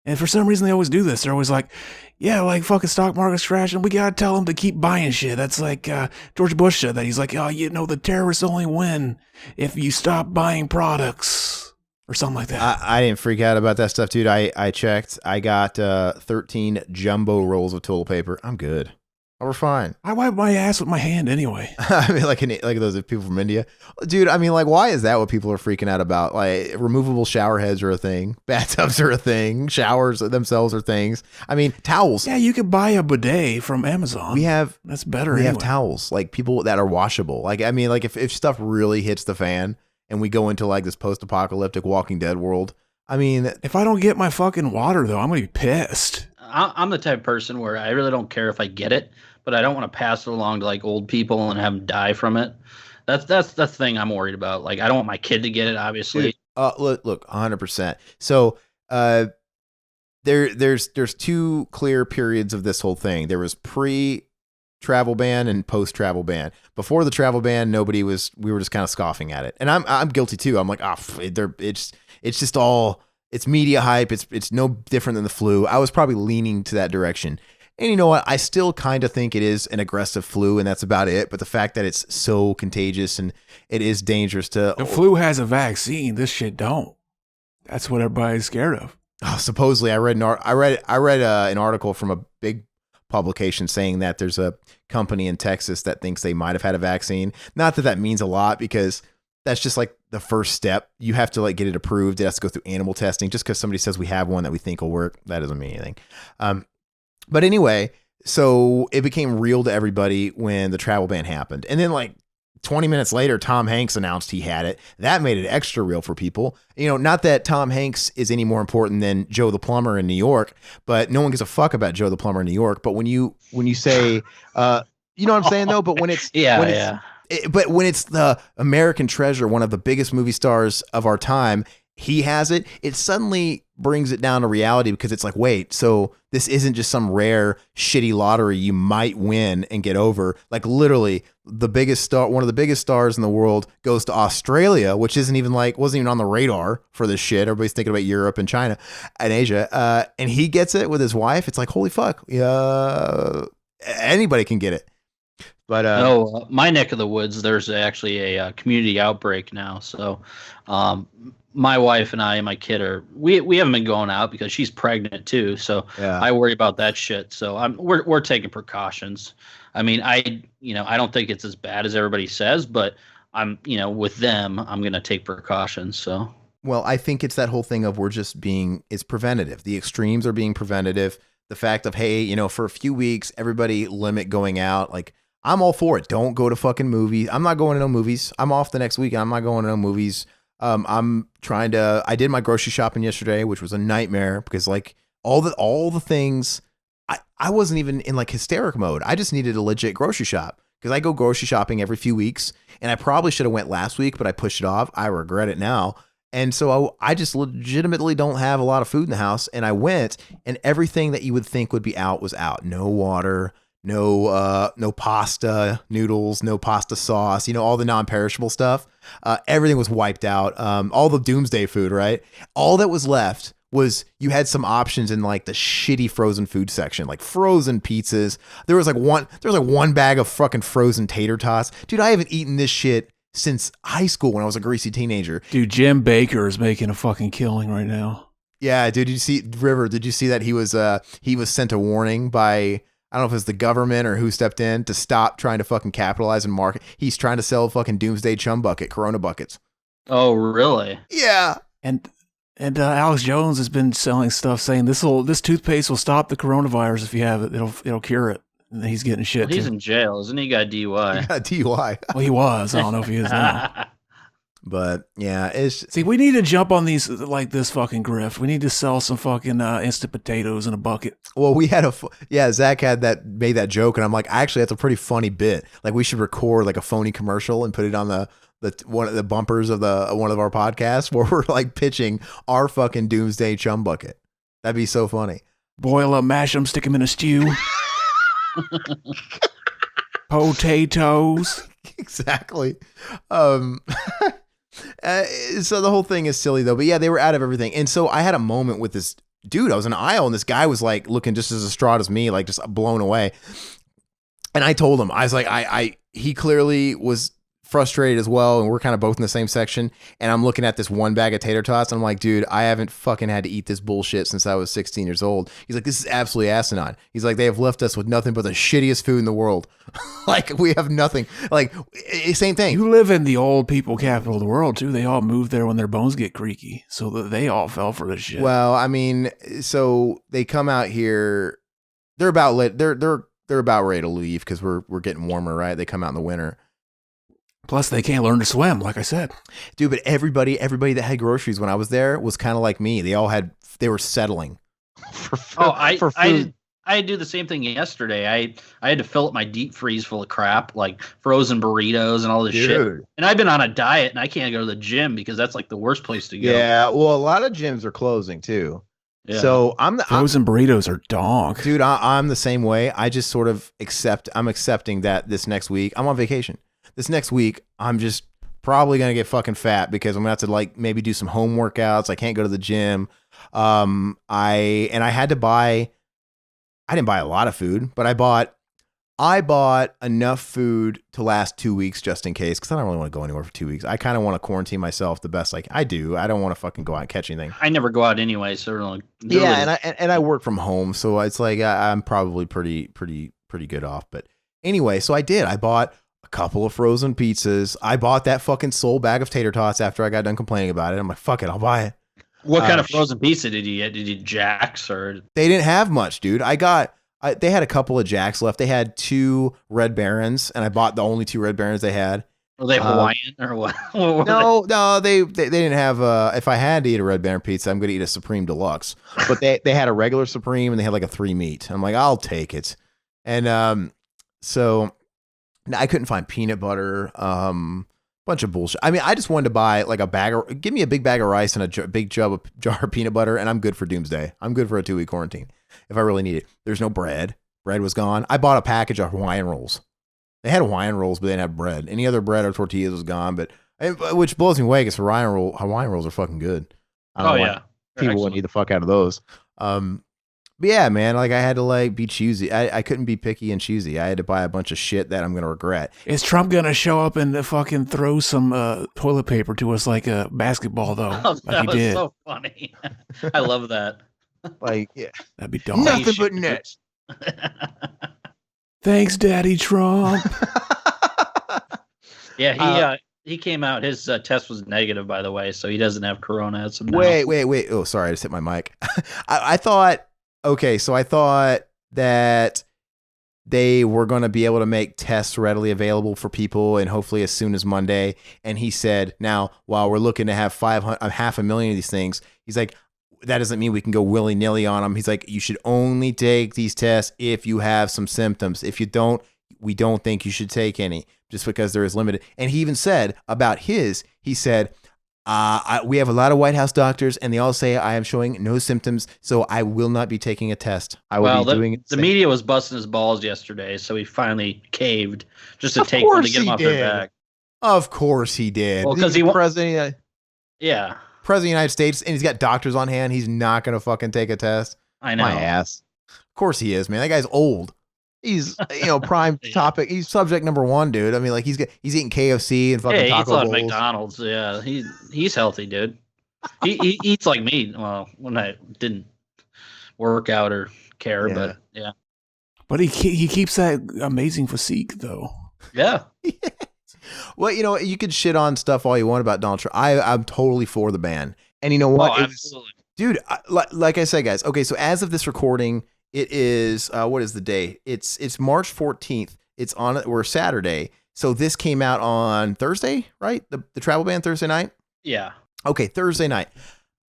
E: And for some reason, they always do this. They're always like, yeah, like fucking stock market's crashing. We got to tell them to keep buying shit. That's like George Bush said that. He's like, oh, the terrorists only win if you stop buying products or something like that.
C: I didn't freak out about that stuff, dude. I checked. I got 13 jumbo rolls of toilet paper. I'm good. We're fine.
E: I wipe my ass with my hand anyway.
C: I mean, like those people from India, dude. I mean, like, why is that what people are freaking out about? Like, removable shower heads are a thing, bathtubs are a thing, showers themselves are things. I mean, towels.
E: Yeah, you could buy a bidet from Amazon. That's better.
C: We have towels, like people that are washable. Like, I mean, like if stuff really hits the fan and we go into like this post-apocalyptic Walking Dead world, I mean,
E: if I don't get my fucking water though, I'm gonna be pissed.
D: I'm the type of person where I really don't care if I get it, but I don't want to pass it along to like old people and have them die from it. That's the thing I'm worried about. Like, I don't want my kid to get it, obviously.
C: Look, 100%. So, there's 2 clear periods of this whole thing. There was pre-travel ban and post-travel ban. Before the travel ban, we were just kind of scoffing at it, and I'm guilty too. I'm like, it's just all. It's media hype. It's no different than the flu. I was probably leaning to that direction. And you know what? I still kind of think it is an aggressive flu, and that's about it. But the fact that it's so contagious and it is dangerous to...
E: The flu has a vaccine. This shit don't. That's what everybody's scared of.
C: Oh, supposedly, I read an article from a big publication saying that there's a company in Texas that thinks they might have had a vaccine. Not that that means a lot, because that's just like the first step. You have to like get it approved. It has to go through animal testing. Just because somebody says we have one that we think will work, that doesn't mean anything. But anyway, so it became real to everybody when the travel ban happened. And then like 20 minutes later, Tom Hanks announced he had it. That made it extra real for people. Not that Tom Hanks is any more important than Joe the Plumber in New York, but no one gives a fuck about Joe the Plumber in New York. But when you say, you know what I'm saying though? But when it's, but when it's the American treasure, one of the biggest movie stars of our time, he has it, it suddenly brings it down to reality, because it's like, wait, so this isn't just some rare shitty lottery you might win and get over. Like literally the biggest star, one of the biggest stars in the world, goes to Australia, which wasn't even on the radar for this shit. Everybody's thinking about Europe and China and Asia. And he gets it with his wife. It's like, holy fuck. Anybody can get it. But
D: my neck of the woods, there's actually a community outbreak now. So my wife and I and my kid we haven't been going out because she's pregnant too. So yeah. I worry about that shit. So we're taking precautions. I mean, I don't think it's as bad as everybody says, but with them, I'm going to take precautions. So.
C: Well, I think it's that whole thing of it's preventative. The extremes are being preventative. The fact of, hey, for a few weeks, everybody limit going out. Like, I'm all for it. Don't go to fucking movies. I'm not going to no movies. I'm off the next week. I'm not going to no movies. I did my grocery shopping yesterday, which was a nightmare because like all the things, I wasn't even in like hysteric mode. I just needed a legit grocery shop because I go grocery shopping every few weeks, and I probably should have went last week, but I pushed it off. I regret it now. And so I just legitimately don't have a lot of food in the house. And I went, and everything that you would think would be out was out. No water, no pasta noodles, no pasta sauce, all the non-perishable stuff. Everything was wiped out. All the doomsday food, right? All that was left was you had some options in like the shitty frozen food section, like frozen pizzas. There was like one bag of fucking frozen tater tots. Dude, I haven't eaten this shit since high school when I was a greasy teenager.
E: Dude, Jim Baker is making a fucking killing right now.
C: Yeah, dude, did you see that he was sent a warning by, I don't know if it's the government or who stepped in to stop trying to fucking capitalize and market. He's trying to sell fucking doomsday chum bucket, Corona buckets.
D: Oh, really?
C: Yeah.
E: And Alex Jones has been selling stuff saying this toothpaste will stop the coronavirus if you have it. It'll cure it. And he's getting shit.
D: Well, he's in jail, isn't he? He got a DUI.
C: He got a DUI.
E: Well, he was. I don't know if he is now.
C: But yeah,
E: see, we need to jump on these like this fucking grift. We need to sell some fucking instant potatoes in a bucket.
C: Well, we had Zach made that joke, and I'm like, actually, that's a pretty funny bit. Like, we should record like a phony commercial and put it on one of the bumpers of one of our podcasts where we're like pitching our fucking doomsday chum bucket. That'd be so funny.
E: Boil them, mash them, stick them in a stew. Potatoes.
C: Exactly. So the whole thing is silly though, but yeah, they were out of everything. And so I had a moment with this dude. I was in an aisle and this guy was like looking just as distraught as me, like just blown away. And I told him, I was like, he clearly was frustrated as well, and we're kind of both in the same section, and I'm looking at this one bag of tater tots, and I'm like, dude, I haven't fucking had to eat this bullshit since I was 16 years old. He's like, this is absolutely asinine. He's like, they have left us with nothing but the shittiest food in the world. Like, we have nothing. Like, same thing.
E: You live in the old people capital of the world too. They all moved there when their bones get creaky, so that they all fell for this shit.
C: Well, I mean, so they come out here, they're about ready to leave because we're getting warmer, right? They come out in the winter.
E: Plus, they can't learn to swim, like I said.
C: Dude, but everybody that had groceries when I was there was kind of like me. They were settling
D: for food. I do the same thing yesterday. I had to fill up my deep freeze full of crap, like frozen burritos and all this shit. And I've been on a diet, and I can't go to the gym because that's like the worst place to go.
C: Yeah, well, a lot of gyms are closing too. Yeah. So
E: frozen burritos are donk.
C: Dude, I'm the same way. I just sort of I'm accepting that this next week, I'm on vacation. This next week, I'm just probably going to get fucking fat because I'm going to have to like maybe do some home workouts. I can't go to the gym. I didn't buy a lot of food, but I bought enough food to last 2 weeks just in case, because I don't really want to go anywhere for 2 weeks. I kind of want to quarantine myself the best I do. I don't want to fucking go out and catch anything.
D: I never go out anyway, so
C: yeah, and I work from home, so it's like I'm probably pretty good off. But anyway, so I did. I bought a couple of frozen pizzas. I bought that fucking sole bag of tater tots after I got done complaining about it. I'm like, fuck it, I'll buy it.
D: What kind of frozen pizza did you get? Did you Jack's or?
C: They didn't have much, dude. They had a couple of Jacks left. They had 2 Red Barons, and I bought the only 2 Red Barons they had.
D: Were they Hawaiian or what?
C: No, they didn't have. If I had to eat a Red Baron pizza, I'm going to eat a Supreme Deluxe. But they had a regular Supreme, and they had like a 3 meat. I'm like, I'll take it. And so I couldn't find peanut butter. Bunch of bullshit. I mean, I just wanted to buy like give me a big bag of rice and a big jar of peanut butter, and I'm good for doomsday. I'm good for a 2-week quarantine if I really need it. There's no bread. Bread was gone. I bought a package of Hawaiian rolls. They had Hawaiian rolls, but they didn't have bread. Any other bread or tortillas was gone, which blows me away because Hawaiian rolls are fucking good. I don't know why people wouldn't eat the fuck out of those. But yeah, man, like I had to like be choosy. I couldn't be picky and choosy. I had to buy a bunch of shit that I'm going to regret.
E: Is Trump going to show up and fucking throw some toilet paper to us like a basketball, though?
D: Oh, that was so funny. I love that.
C: Like, yeah.
E: That'd be dumb.
C: Nothing but nets.
E: Thanks, Daddy Trump.
D: Yeah, he came out. His test was negative, by the way, so he doesn't have corona as of now.
C: Wait. Oh, sorry, I just hit my mic. I thought that they were going to be able to make tests readily available for people and hopefully as soon as Monday. And he said, now, while we're looking to have 500,000 of these things, he's like, that doesn't mean we can go willy-nilly on them. He's like, you should only take these tests if you have some symptoms. If you don't, we don't think you should take any just because there is limited. And he even said about he said, we have a lot of White House doctors and they all say I am showing no symptoms, so I will not be taking a test. I will be doing it.
D: The media was busting his balls yesterday, so he finally caved just to take one to get him off their back.
C: Of course he did.
D: Well, because
C: president of the United States, and he's got doctors on hand. He's not going to fucking take a test.
D: I know.
C: My ass. Of course he is, man. That guy's old. He's, prime topic. He's subject number one, dude. I mean, like he's eating KFC and fucking Taco Bowls.
D: He eats McDonald's. Yeah, he's healthy, dude. He eats like me. Well, when I didn't work out or care, but yeah.
E: But he keeps that amazing physique, though.
D: Yeah.
C: Well, you could shit on stuff all you want about Donald Trump. I'm totally for the ban. And you know what?
D: Absolutely.
C: Dude, like I said, guys. Okay, so as of this recording, it is what is the day? It's March 14th. We're Saturday. So this came out on Thursday, right? The travel ban Thursday night?
D: Yeah.
C: Okay, Thursday night.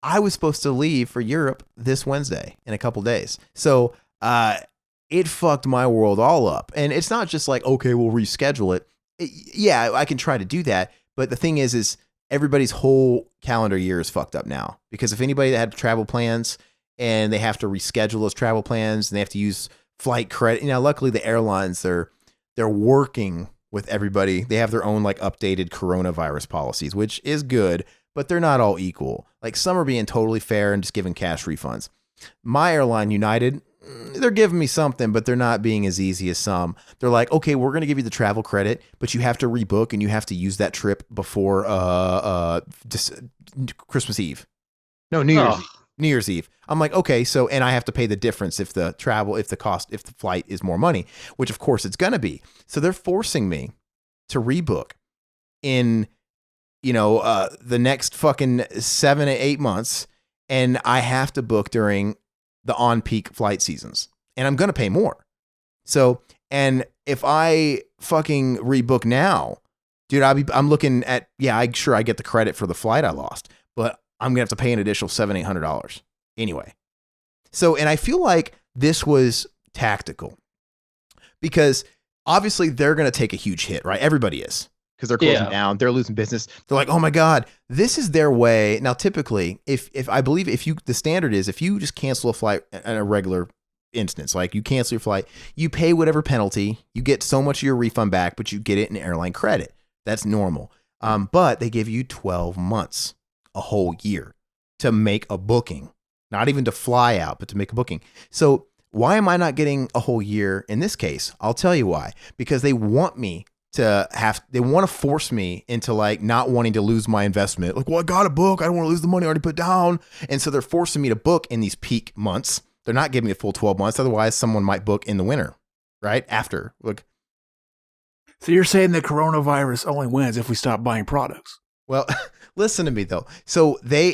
C: I was supposed to leave for Europe this Wednesday in a couple days. So it fucked my world all up. And it's not just like, okay, we'll reschedule it. Yeah, I can try to do that. But the thing is everybody's whole calendar year is fucked up now. Because if anybody that had travel plans and they have to reschedule those travel plans and they have to use flight credit. Luckily the airlines, they're working with everybody. They have their own like updated coronavirus policies, which is good, but they're not all equal. Like some are being totally fair and just giving cash refunds. My airline, United, they're giving me something, but they're not being as easy as some. They're like, okay, we're going to give you the travel credit, but you have to rebook and you have to use that trip before Christmas Eve. No, New Year's Eve. New Year's Eve. I'm like, okay, so, and I have to pay the difference if the flight is more money, which of course it's going to be. So they're forcing me to rebook in, the next fucking 7 to 8 months. And I have to book during the on-peak flight seasons, and I'm going to pay more. So, and if I fucking rebook now, dude, I'm looking at, I get the credit for the flight I lost, but I'm going to have to pay an additional $700-800 anyway. So, and I feel like this was tactical because obviously they're going to take a huge hit, right? Everybody is. Because they're closing down, they're losing business. They're like, oh my God, this is their way. Now, typically, if the standard is if you just cancel a flight in a regular instance, like you cancel your flight, you pay whatever penalty, you get so much of your refund back, but you get it in airline credit. That's normal. But they give you 12 months, a whole year to make a booking, not even to fly out, but to make a booking. So why am I not getting a whole year in this case? I'll tell you why. Because they want to force me into like not wanting to lose my investment. Like, well, I got to book. I don't want to lose the money I already put down. And so they're forcing me to book in these peak months. They're not giving me a full 12 months. Otherwise, someone might book in the winter, right? After. Look.
E: So you're saying that coronavirus only wins if we stop buying products?
C: Well, listen to me though. So they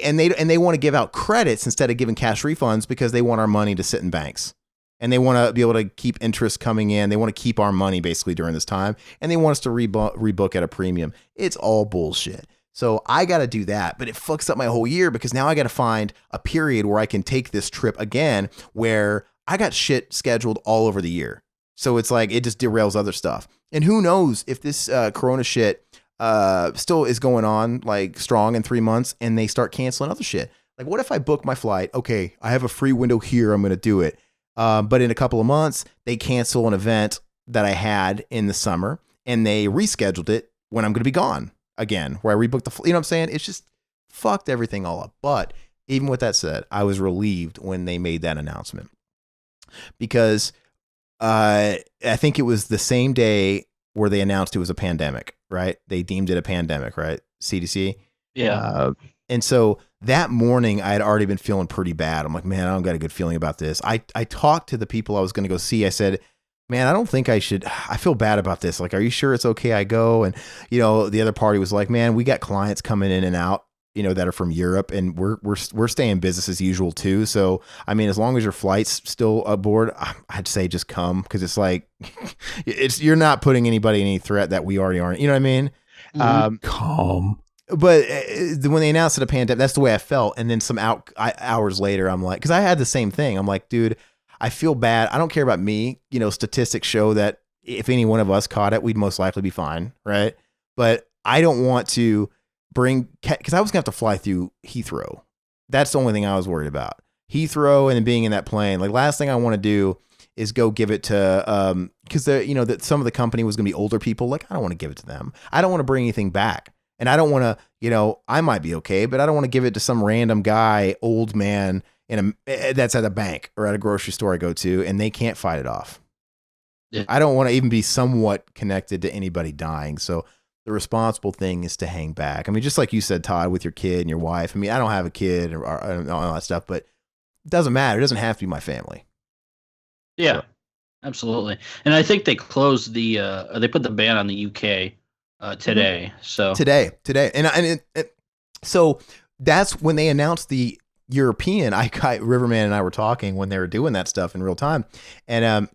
C: want to give out credits instead of giving cash refunds because they want our money to sit in banks. And they want to be able to keep interest coming in. They want to keep our money basically during this time. And they want us to rebook at a premium. It's all bullshit. So I got to do that. But it fucks up my whole year because now I got to find a period where I can take this trip again where I got shit scheduled all over the year. So it's like it just derails other stuff. And who knows if this corona shit still is going on like strong in 3 months and they start canceling other shit. Like what if I book my flight? Okay, I have a free window here. I'm going to do it. But in a couple of months, they cancel an event that I had in the summer and they rescheduled it when I'm going to be gone again, where I rebooked the, you know what I'm saying? It's just fucked everything all up. But even with that said, I was relieved when they made that announcement because I think it was the same day where they announced it was a pandemic, right? They deemed it a pandemic, right? CDC.
D: Yeah.
C: And so that morning I had already been feeling pretty bad. I'm like, man, I don't got a good feeling about this. I talked to the people I was going to go see. I said, man, I don't think I should. I feel bad about this. Like, are you sure it's okay I go? And, the other party was like, man, we got clients coming in and out, that are from Europe and we're staying business as usual too. So, I mean, as long as your flight's still aboard, I'd say just come because it's like, you're not putting anybody in any threat that we already aren't. You know what I mean?
E: Calm.
C: But when they announced it a pandemic, that's the way I felt. And then some hours later, I'm like, because I had the same thing. I'm like, dude, I feel bad. I don't care about me. Statistics show that, if any one of us caught it, we'd most likely be fine, right? But I don't want to because I was gonna have to fly through Heathrow. That's the only thing I was worried about. Heathrow and being in that plane. Like, last thing I want to do is go give it to because that some of the company was gonna be older people. Like, I don't want to give it to them. I don't want to bring anything back, and I don't want to. I might be okay, but I don't want to give it to some random guy, old man that's at a bank or at a grocery store I go to, and they can't fight it off. Yeah. I don't want to even be somewhat connected to anybody dying. So the responsible thing is to hang back. I mean, just like you said, Todd, with your kid and your wife. I mean, I don't have a kid or all that stuff, but it doesn't matter. It doesn't have to be my family.
D: Yeah, so. Absolutely. And I think they closed they put the ban on the UK today. So
C: today, so that's when they announced the European. Riverman and I were talking when they were doing that stuff in real time, and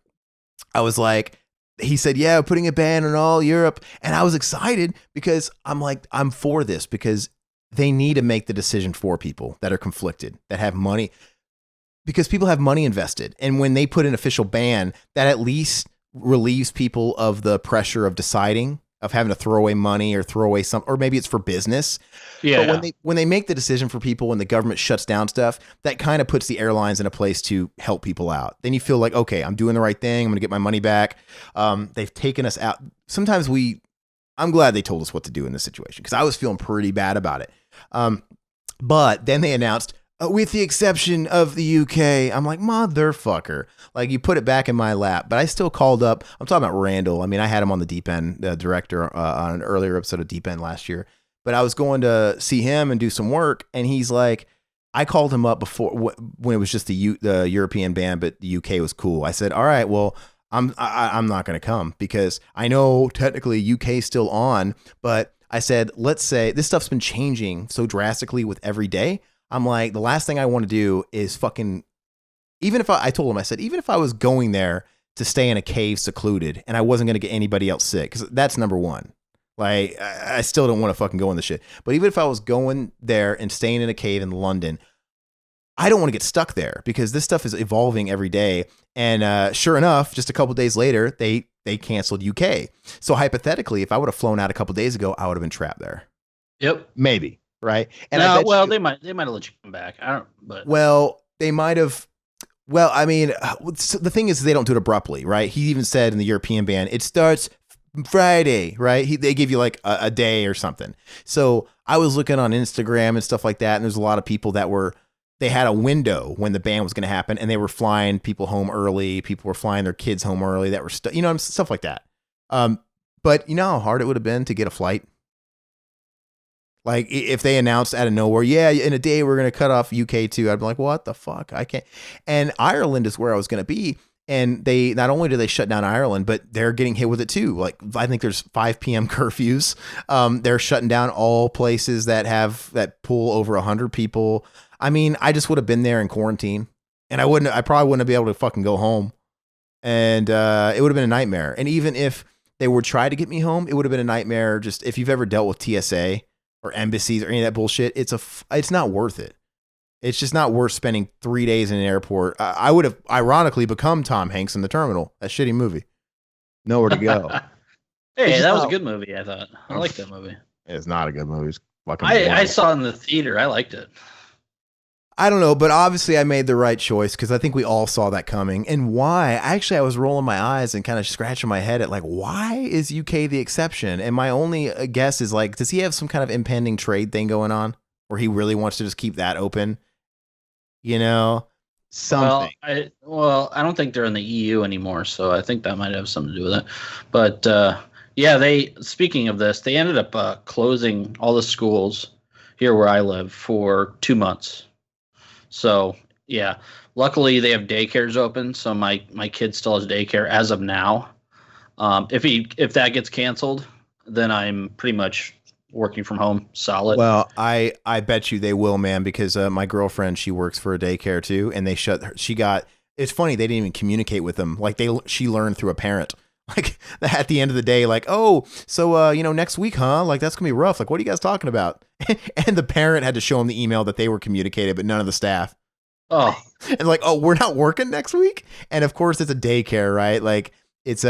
C: I was like. He said, yeah, putting a ban on all Europe. And I was excited because I'm for this because they need to make the decision for people that are conflicted, that have money, because people have money invested. And when they put an official ban, that at least relieves people of the pressure of deciding, of having to throw away money or throw away or maybe it's for business. Yeah. But when they make the decision for people and the government shuts down stuff, that kind of puts the airlines in a place to help people out. Then you feel like, okay, I'm doing the right thing. I'm going to get my money back. They've taken us out. Sometimes I'm glad they told us what to do in this situation because I was feeling pretty bad about it. But then they announced, with the exception of the UK, I'm like, motherfucker. Like, you put it back in my lap. But I still called up. I'm talking about Randall. I mean, I had him on the Deep End, director, on an earlier episode of Deep End last year. But I was going to see him and do some work. And he's like, I called him up before when it was just the European ban, but the UK was cool. I said, all right, well, I'm not going to come because I know technically UK is still on. But I said, let's say this stuff's been changing so drastically with every day. I'm like, the last thing I want to do is fucking, even if I told him, I said, even if I was going there to stay in a cave secluded and I wasn't going to get anybody else sick, because that's number one. Like, I still don't want to fucking go in the shit. But even if I was going there and staying in a cave in London, I don't want to get stuck there because this stuff is evolving every day. And sure enough, just a couple days later, they canceled UK. So hypothetically, if I would have flown out a couple days ago, I would have been trapped there.
D: Yep.
C: Maybe. Right. And
D: they might have let you come back. I don't. But
C: they might have. Well, I mean, the thing is, they don't do it abruptly, right? He even said in the European ban, it starts Friday, right? They give you like a day or something. So I was looking on Instagram and stuff like that, and there's a lot of people that they had a window when the ban was going to happen, and they were flying people home early. People were flying their kids home early that were stuff like that. But you know how hard it would have been to get a flight. Like, if they announced out of nowhere, yeah, in a day we're going to cut off UK too, I'd be like, what the fuck? I can't. And Ireland is where I was going to be. And they not only do they shut down Ireland, but they're getting hit with it too. Like, I think there's 5 p.m. curfews. They're shutting down all places that pull over 100 people. I mean, I just would have been there in quarantine, and I probably wouldn't be able to fucking go home. And it would have been a nightmare. And even if they would try to get me home, it would have been a nightmare. Just if you've ever dealt with TSA or embassies or any of that bullshit, it's not worth it. It's just not worth spending 3 days in an airport. I would have ironically become Tom Hanks in The Terminal, that shitty movie. Nowhere to go.
D: Hey, that was a good movie, I thought. I liked that movie.
C: It's not a good movie. It's fucking
D: I saw it in the theater. I liked it.
C: I don't know, but obviously I made the right choice because I think we all saw that coming. And why? Actually, I was rolling my eyes and kind of scratching my head at, like, why is UK the exception? And my only guess is, like, does he have some kind of impending trade thing going on where he really wants to just keep that open? You know, something.
D: Well, I don't think they're in the EU anymore, so I think that might have something to do with it. But yeah, speaking of this, they ended up closing all the schools here where I live for 2 months. So yeah, luckily they have daycares open, so my kid still has daycare as of now. If that gets canceled, then I'm pretty much working from home solid.
C: Well, I bet you they will, man, because my girlfriend, she works for a daycare too, and they shut her. It's funny, they didn't even communicate with them. Like, she learned through a parent. Like, at the end of the day, like, oh, so next week, huh? Like, that's gonna be rough. Like, what are you guys talking about? And the parent had to show them the email that they were communicated, but none of the staff.
D: Oh,
C: and like, oh, we're not working next week. And of course, it's a daycare, right? Like, it's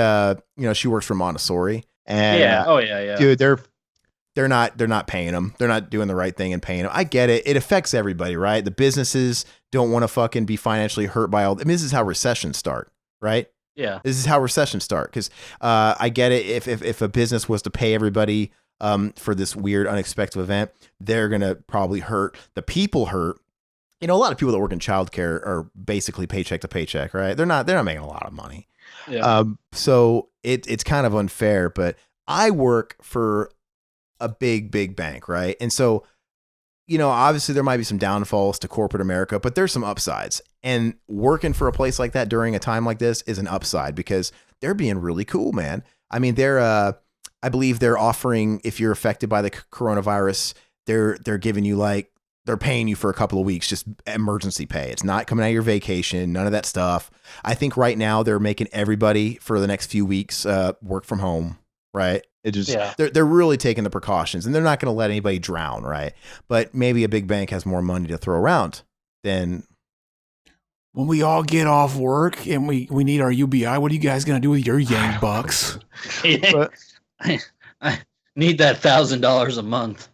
C: she works for Montessori, and
D: Yeah. Oh yeah.
C: dude, they're not paying them. They're not doing the right thing and paying them. I get it. It affects everybody, right? The businesses don't want to fucking be financially hurt by all. I mean, this is how recessions start, right?
D: Yeah.
C: This is how recessions start. Because I get it. If a business was to pay everybody for this weird, unexpected event, they're gonna probably hurt. The people hurt. A lot of people that work in childcare are basically paycheck to paycheck, right? They're not making a lot of money.
D: Yeah.
C: So it's kind of unfair. But I work for a big bank, right? And so, obviously there might be some downfalls to corporate America, but there's some upsides. And working for a place like that during a time like this is an upside because they're being really cool, man. I mean, I believe they're offering, if you're affected by the coronavirus, they're giving you they're paying you for a couple of weeks, just emergency pay. It's not coming out of your vacation, none of that stuff. I think right now they're making everybody for the next few weeks work from home, right? It just they're really taking the precautions, and they're not going to let anybody drown, right? But maybe a big bank has more money to throw around than
E: when we all get off work and we need our UBI. What are you guys going to do with your Yang bucks?
D: I need that $1,000 a month.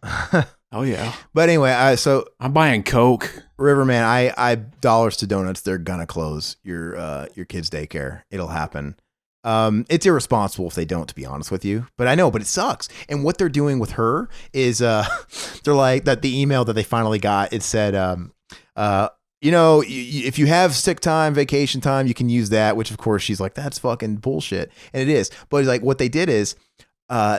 E: Oh yeah.
C: But anyway, so
E: I'm buying Coke.
C: Riverman, I dollars to donuts. They're gonna close your kid's daycare. It'll happen. It's irresponsible if they don't, to be honest with you. But I know, but it sucks. And what they're doing with her is, they're like that. The email that they finally got, it said, if you have sick time, vacation time, you can use that. Which of course she's like, that's fucking bullshit, and it is. But like, what they did is,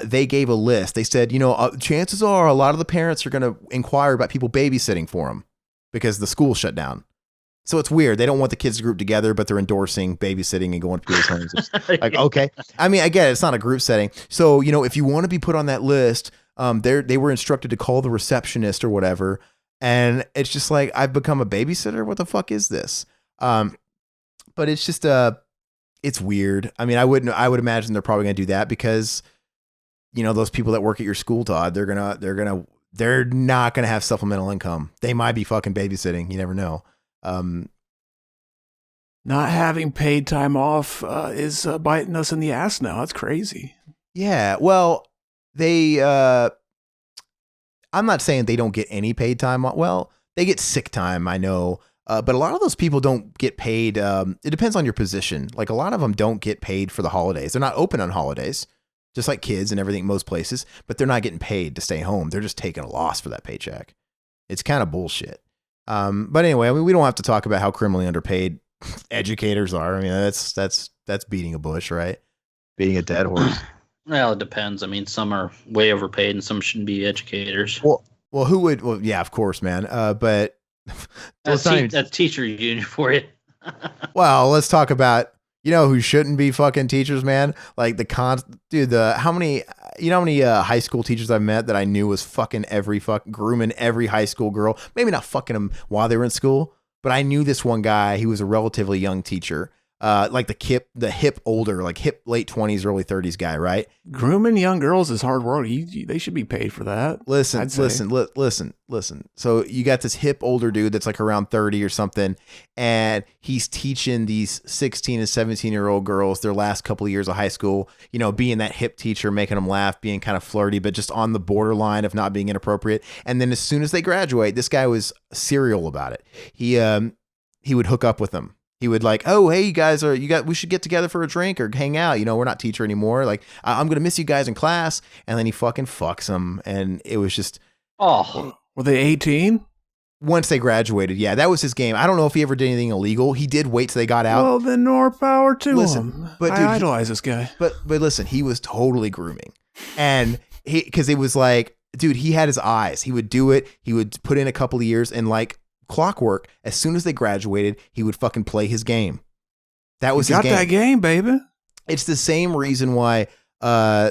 C: they gave a list. They said, chances are a lot of the parents are going to inquire about people babysitting for them because the school shut down. So it's weird. They don't want the kids to group together, but they're endorsing babysitting and going to people's homes. It's okay. I mean, I get it. It's not a group setting. So, if you want to be put on that list, they were instructed to call the receptionist or whatever. And it's just like, I've become a babysitter. What the fuck is this? But it's just, it's weird. I mean, I would imagine they're probably going to do that because, those people that work at your school, Todd, they're not going to have supplemental income. They might be fucking babysitting. You never know.
E: Not having paid time off is biting us in the ass now. That's crazy.
C: Yeah. Well, I'm not saying they don't get any paid time off. Well, they get sick time, I know. But a lot of those people don't get paid. It depends on your position. Like a lot of them don't get paid for the holidays. They're not open on holidays, just like kids and everything, most places, but they're not getting paid to stay home. They're just taking a loss for that paycheck. It's kind of bullshit. But anyway, I mean, we don't have to talk about how criminally underpaid educators are. I mean, that's beating a bush, right? Beating a dead horse.
D: Well, it depends. I mean, some are way overpaid and some shouldn't be educators.
C: Well, who would? Well, yeah, of course, man. But
D: that's teacher union for you.
C: Well, let's talk about, who shouldn't be fucking teachers, man? Like how many high school teachers I've met that I knew was fucking grooming every high school girl. Maybe not fucking them while they were in school, but I knew this one guy. He was a relatively young teacher. Like the hip older, like hip late 20s, early 30s guy, right?
E: Grooming young girls is hard work. They should be paid for that.
C: Listen. So you got this hip older dude that's like around 30 or something, and he's teaching these 16 and 17-year-old girls their last couple of years of high school, being that hip teacher, making them laugh, being kind of flirty, but just on the borderline of not being inappropriate. And then as soon as they graduate, this guy was serial about it. He would hook up with them. He would like, oh, hey, we should get together for a drink or hang out. We're not teacher anymore. Like, I'm going to miss you guys in class. And then he fucking fucks them. And it was just.
E: Oh, were they 18?
C: Once they graduated. Yeah, that was his game. I don't know if he ever did anything illegal. He did wait till they got out.
E: Well, then more power to him. But dude, I idolize this guy.
C: But listen, he was totally grooming. And because it was like, dude, he had his eyes. He would do it. He would put in a couple of years and like, clockwork, as soon as they graduated, he would fucking play his game. That was his game.
E: Got that game, baby.
C: It's the same reason why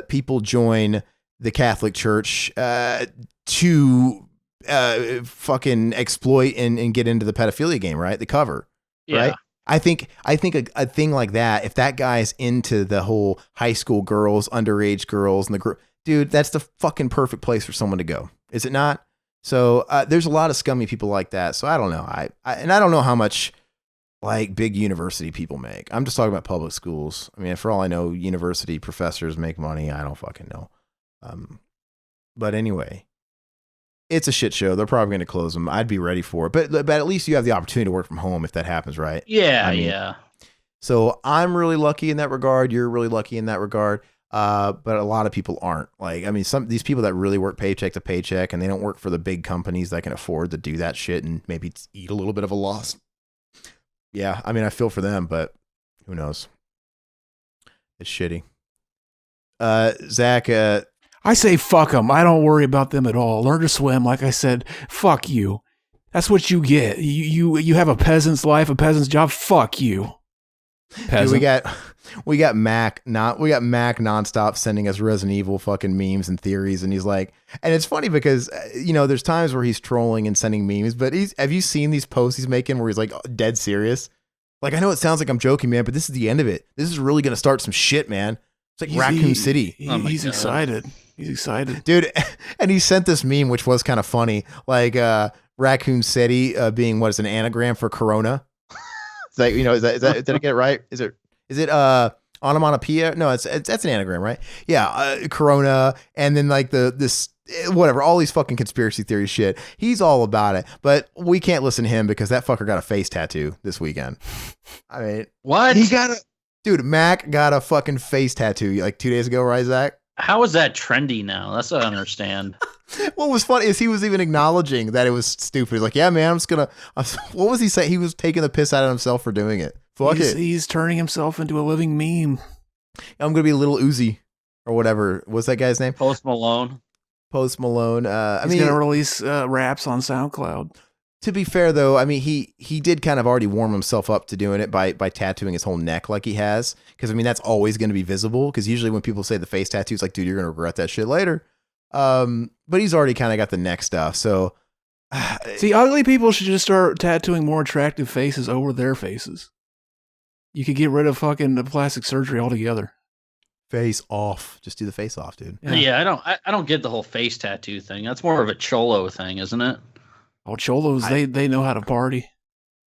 C: people join the Catholic Church to fucking exploit and get into the pedophilia game, right? The cover, right? I think a thing like that, if that guy's into the whole high school girls, underage girls, and the group, dude, that's the fucking perfect place for someone to go. Is it not? So there's a lot of scummy people like that. So I don't know. I don't know how much like big university people make. I'm just talking about public schools. I mean, for all I know, university professors make money. I don't fucking know. But anyway, it's a shit show. They're probably going to close them. I'd be ready for it. But at least you have the opportunity to work from home if that happens, right?
D: Yeah,
C: I mean,
D: yeah.
C: So I'm really lucky in that regard. You're really lucky in that regard. But a lot of people aren't. Like, I mean, these people that really work paycheck to paycheck and they don't work for the big companies that can afford to do that shit and maybe eat a little bit of a loss. Yeah, I mean, I feel for them, but who knows? It's shitty. Zach,
E: I say fuck them. I don't worry about them at all. Learn to swim. Like I said, fuck you. That's what you get. You have a peasant's life, a peasant's job. Fuck you.
C: Dude, we got Mac nonstop sending us Resident Evil fucking memes and theories, and he's like, and it's funny because there's times where he's trolling and sending memes, but have you seen these posts he's making where he's like dead serious? Like, I know it sounds like I'm joking, man, but this is the end of it. This is really gonna start some shit, man. It's like Raccoon City.
E: He's excited. He's excited,
C: dude. And he sent this meme, which was kind of funny, like Raccoon City being what is an anagram for Corona. It's like, is that did I get it right? Is it onomatopoeia? No, that's an anagram, right? Yeah, Corona, and then like this whatever, all these fucking conspiracy theory shit. He's all about it, but we can't listen to him because that fucker got a face tattoo this weekend. I mean,
D: what?
C: Dude, Mac got a fucking face tattoo like 2 days ago, right, Zach?
D: How is that trendy now? That's what I don't understand.
C: What was funny is he was even acknowledging that it was stupid. He's like, yeah, man, what was he saying? He was taking the piss out of himself for doing it. Fuck it.
E: He's turning himself into a living meme.
C: I'm going to be a little Uzi or whatever. What's that guy's name?
D: Post Malone.
C: He's going
E: to release raps on SoundCloud.
C: To be fair, though, I mean, he did kind of already warm himself up to doing it by tattooing his whole neck like he has. Because, I mean, that's always going to be visible. Because usually when people say the face tattoo, it's like, dude, you're going to regret that shit later. But he's already kind of got the neck stuff. So,
E: see, ugly people should just start tattooing more attractive faces over their faces. You could get rid of fucking the plastic surgery altogether.
C: Face off. Just do the face off, dude.
D: Yeah, I don't get the whole face tattoo thing. That's more of a cholo thing, isn't it?
E: Oh, cholos, they know how to party.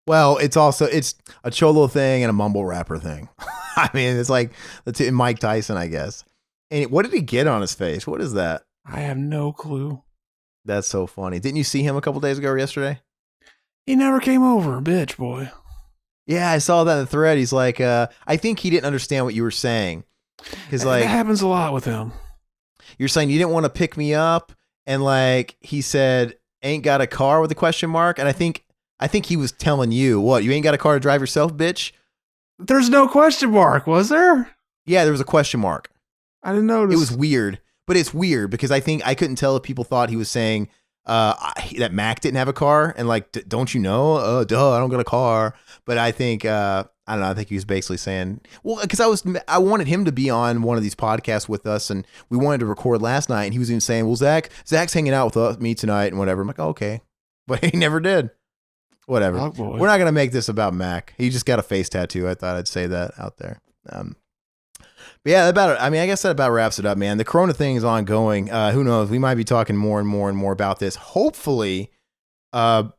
C: Well, it's a cholo thing and a mumble rapper thing. I mean, it's like Mike Tyson, I guess. And what did he get on his face? What is that?
E: I have no clue.
C: That's so funny. Didn't you see him a couple days ago or yesterday?
E: He never came over, bitch, boy.
C: Yeah, I saw that in the thread. He's like, I think he didn't understand what you were saying. Because like,
E: that happens a lot with him.
C: You're saying you didn't want to pick me up, and like he said, ain't got a car with a question mark. And I think he was telling you, what, you ain't got a car to drive yourself, bitch?
E: There's no question mark, was there?
C: Yeah, there was a question mark.
E: I didn't notice.
C: It was weird, but it's weird because I think I couldn't tell if people thought he was saying that Mac didn't have a car and like, don't you know? Duh, I don't got a car. But I think, I don't know. I think he was basically saying, well, because I wanted him to be on one of these podcasts with us, and we wanted to record last night, and he was even saying, well, Zach's hanging out with me tonight and whatever. I'm like, oh, okay, but he never did. Whatever.
E: Oh, boy.
C: We're not gonna make this about Mac. He just got a face tattoo. I thought I'd say that out there. But yeah, I guess that about wraps it up, man. The Corona thing is ongoing. Who knows? We might be talking more and more and more about this. Hopefully, all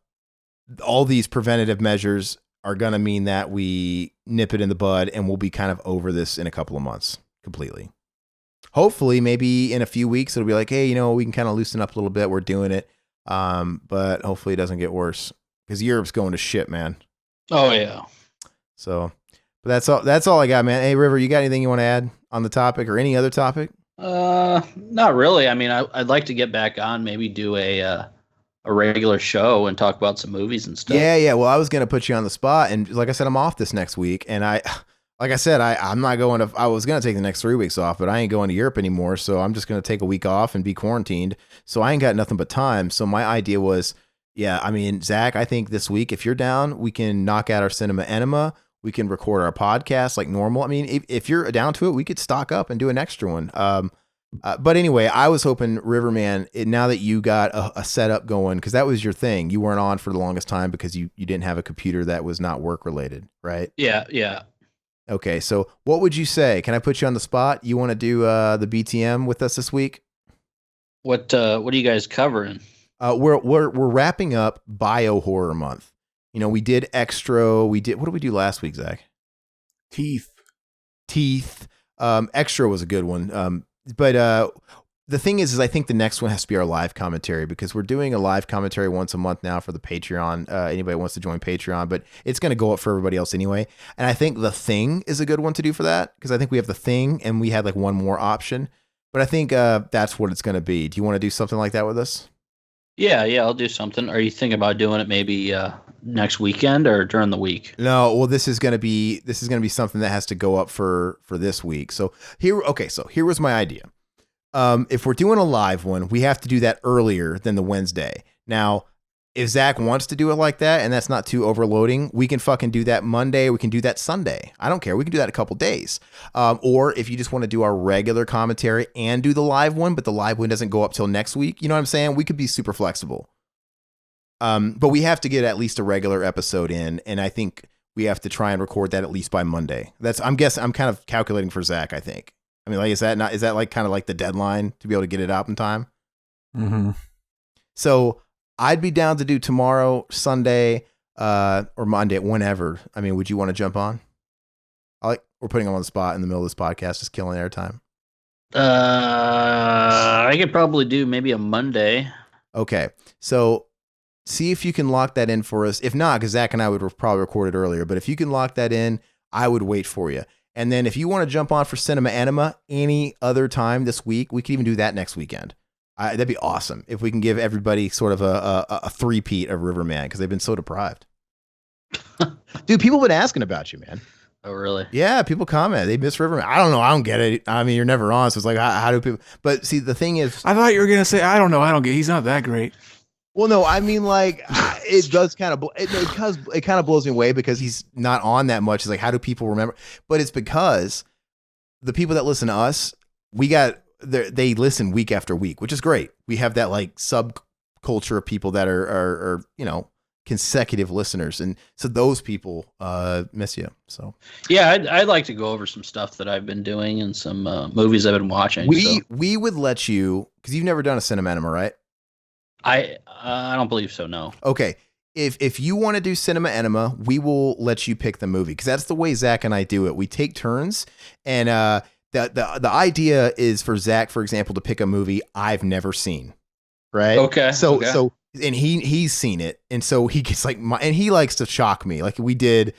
C: these preventative measures are going to mean that we nip it in the bud and we'll be kind of over this in a couple of months completely. Hopefully, maybe in a few weeks, it'll be like, hey, we can kind of loosen up a little bit. We're doing it. But hopefully it doesn't get worse because Europe's going to shit, man.
D: Oh, yeah.
C: So, but that's all I got, man. Hey, River, you got anything you want to add on the topic or any other topic?
D: Not really. I mean, I'd like to get back on, maybe do a regular show and talk about some movies and stuff.
C: Yeah. Well, I was going to put you on the spot. And like I said, I'm off this next week. And I'm not going to, I was going to take the next 3 weeks off, but I ain't going to Europe anymore. So I'm just going to take a week off and be quarantined. So I ain't got nothing but time. So my idea was, Zach, I think this week, if you're down, we can knock out our cinema enema. We can record our podcast like normal. I mean, if you're down to it, we could stock up and do an extra one. But anyway, I was hoping Riverman, now that you got a setup going, because that was your thing. You weren't on for the longest time because you didn't have a computer that was not work related, right?
D: Yeah.
C: Okay, so what would you say? Can I put you on the spot? You want to do the BTM with us this week?
D: What are you guys covering?
C: We're wrapping up Bio Horror Month. We did extra. What did we do last week, Zach? Teeth. Extra was a good one. But the thing is I think the next one has to be our live commentary, because we're doing a live commentary once a month now for the Patreon. Anybody wants to join Patreon, but it's going to go up for everybody else anyway. And I think The Thing is a good one to do for that, because I think we have The Thing and we had like one more option. But I think that's what it's going to be. Do you want to do something like that with us?
D: Yeah, I'll do something. Are you thinking about doing it maybe next weekend or during the week?
C: No, well, this is going to be something that has to go up for this week. So here was my idea. If we're doing a live one, we have to do that earlier than the Wednesday. Now, if Zach wants to do it like that and that's not too overloading, we can fucking do that Monday. We can do that Sunday. I don't care. We can do that a couple days. Or if you just want to do our regular commentary and do the live one, but the live one doesn't go up till next week, you know what I'm saying? We could be super flexible. But we have to get at least a regular episode in, and I think we have to try and record that at least by Monday. I'm kind of calculating for Zach, I think. I mean, like, is that like kind of like the deadline to be able to get it out in time?
E: Mm-hmm.
C: So I'd be down to do tomorrow, Sunday, or Monday, whenever. I mean, would you want to jump on? We're putting him on the spot in the middle of this podcast, just killing airtime.
D: I could probably do maybe a Monday.
C: Okay, so see if you can lock that in for us. If not, because Zach and I would probably record it earlier, but if you can lock that in, I would wait for you. And then if you want to jump on for Cinema Anima any other time this week, we could even do that next weekend. That'd be awesome if we can give everybody sort of a three-peat of Riverman, because they've been so deprived. Dude, people have been asking about you, man.
D: Oh, really?
C: Yeah, people comment. They miss Riverman. I don't know. I don't get it. I mean, you're never on, so it's like, how do people... But see, the thing is...
E: I thought you were going to say, I don't know. I don't get... He's not that great.
C: Well, no, I mean, like, it does kind of, it kind of blows me away because he's not on that much. It's like, how do people remember? But it's because the people that listen to us, they listen week after week, which is great. We have that like subculture of people that are consecutive listeners. And so those people miss you. So
D: yeah, I'd like to go over some stuff that I've been doing and some movies I've been watching.
C: We would let you, because you've never done a Cinema, right?
D: I don't believe so, no.
C: Okay. If you want to do Cinema Enema, we will let you pick the movie, because that's the way Zach and I do it. We take turns, and the idea is for Zach, for example, to pick a movie I've never seen, right?
D: Okay.
C: So and he's seen it, and so he gets like and he likes to shock me, like we did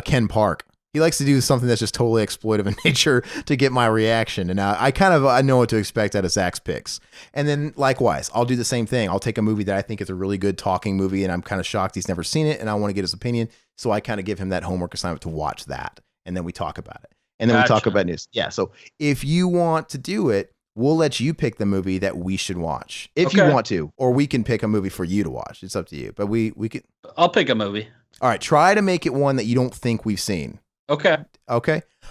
C: Ken Park. He likes to do something that's just totally exploitive in nature to get my reaction. And I know what to expect out of Zach's picks. And then likewise, I'll do the same thing. I'll take a movie that I think is a really good talking movie, and I'm kind of shocked he's never seen it, and I want to get his opinion. So I kind of give him that homework assignment to watch that. And then we talk about it. And then we talk about news. Yeah. So if you want to do it, we'll let you pick the movie that we should watch if you want to, or we can pick a movie for you to watch. It's up to you, but we could.
D: I'll pick a movie.
C: All right. Try to make it one that you don't think we've seen.
D: Okay.
C: All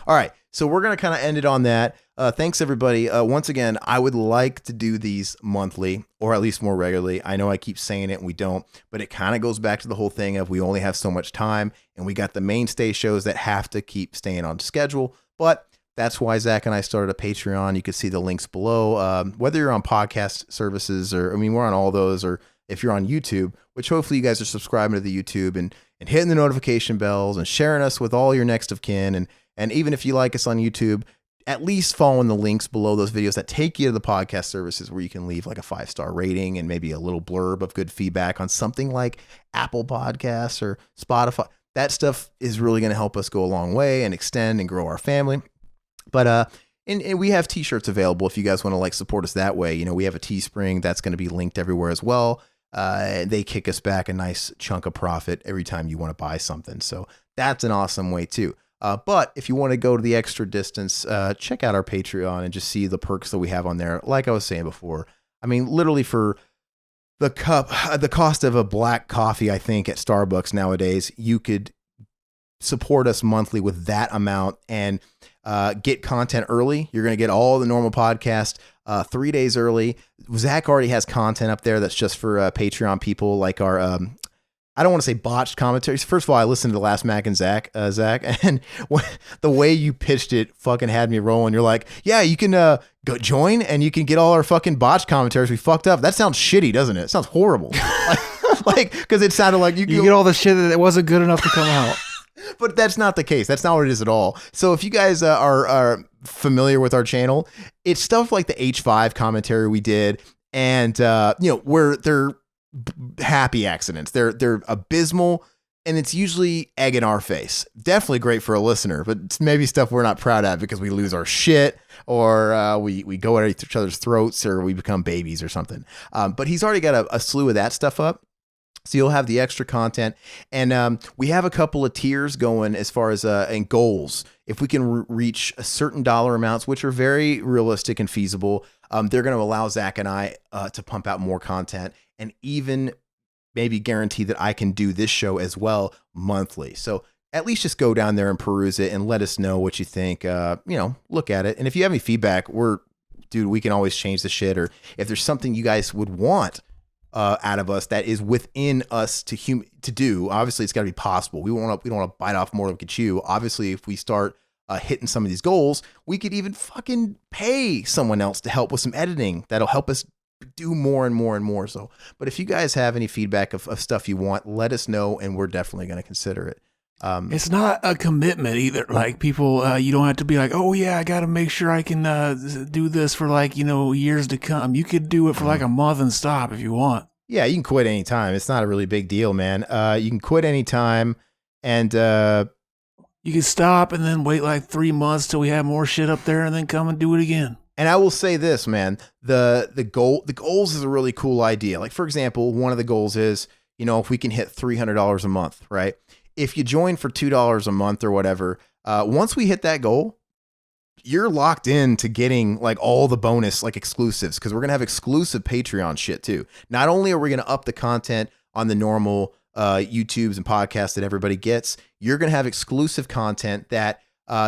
C: right. So we're going to kind of end it on that. Thanks, everybody. Once again, I would like to do these monthly, or at least more regularly. I know I keep saying it and we don't, but it kind of goes back to the whole thing of we only have so much time, and we got the mainstay shows that have to keep staying on schedule. But that's why Zach and I started a Patreon. You can see the links below. Whether you're on podcast services, or we're on all those, or if you're on YouTube, which hopefully you guys are subscribing to the YouTube and hitting the notification bells and sharing us with all your next of kin. And even if you like us on YouTube, at least following the links below those videos that take you to the podcast services where you can leave like a 5-star rating and maybe a little blurb of good feedback on something like Apple Podcasts or Spotify. That stuff is really going to help us go a long way and extend and grow our family. But and we have t-shirts available if you guys want to like support us that way. We have a Teespring that's going to be linked everywhere as well. They kick us back a nice chunk of profit every time you want to buy something. So that's an awesome way too. But if you want to go to the extra distance, check out our Patreon and just see the perks that we have on there. Like I was saying before, literally for the cost of a black coffee, I think at Starbucks nowadays, you could support us monthly with that amount and get content early. You're going to get all the normal podcast 3 days early. Zach already has content up there that's just for Patreon people, like our I don't want to say botched commentaries. First of all, I listened to the last Mac and Zach, and the way you pitched it fucking had me rolling. You're like, yeah, you can go join and you can get all our fucking botched commentaries we fucked up. That sounds shitty, doesn't it? It sounds horrible. Like, because it sounded like
E: you get all the shit that wasn't good enough to come out.
C: But that's not the case. That's not what it is at all. So if you guys are familiar with our channel, it's stuff like the H5 commentary we did, and where they're happy accidents. They're abysmal, and it's usually egg in our face. Definitely great for a listener, but it's maybe stuff we're not proud of because we lose our shit, or we go at each other's throats, or we become babies or something. But he's already got a slew of that stuff up. So you'll have the extra content, and we have a couple of tiers going as far as and goals. If we can reach a certain dollar amounts, which are very realistic and feasible, they're going to allow Zach and I to pump out more content, and even maybe guarantee that I can do this show as well monthly. So at least just go down there and peruse it and let us know what you think. Look at it, and if you have any feedback, we can always change the shit. Or if there's something you guys would want out of us that is within us to do. Obviously, it's got to be possible. We don't want to bite off more than we can chew. Obviously, if we start hitting some of these goals, we could even fucking pay someone else to help with some editing. That'll help us do more and more and more. So, but if you guys have any feedback of stuff you want, let us know, and we're definitely going to consider it.
E: It's not a commitment either. Like people, you don't have to be like, oh yeah, I got to make sure I can do this for years to come. You could do it for like a month and stop if you want.
C: Yeah, you can quit anytime. It's not a really big deal, man. You can quit anytime, and
E: you can stop and then wait like 3 months till we have more shit up there, and then come and do it again.
C: And I will say this, man, the goals is a really cool idea. Like, for example, one of the goals is, if we can hit $300 a month, right? If you join for $2 a month or whatever, once we hit that goal, you're locked in to getting like all the bonus, like exclusives, because we're going to have exclusive Patreon shit too. Not only are we going to up the content on the normal YouTubes and podcasts that everybody gets, you're going to have exclusive content that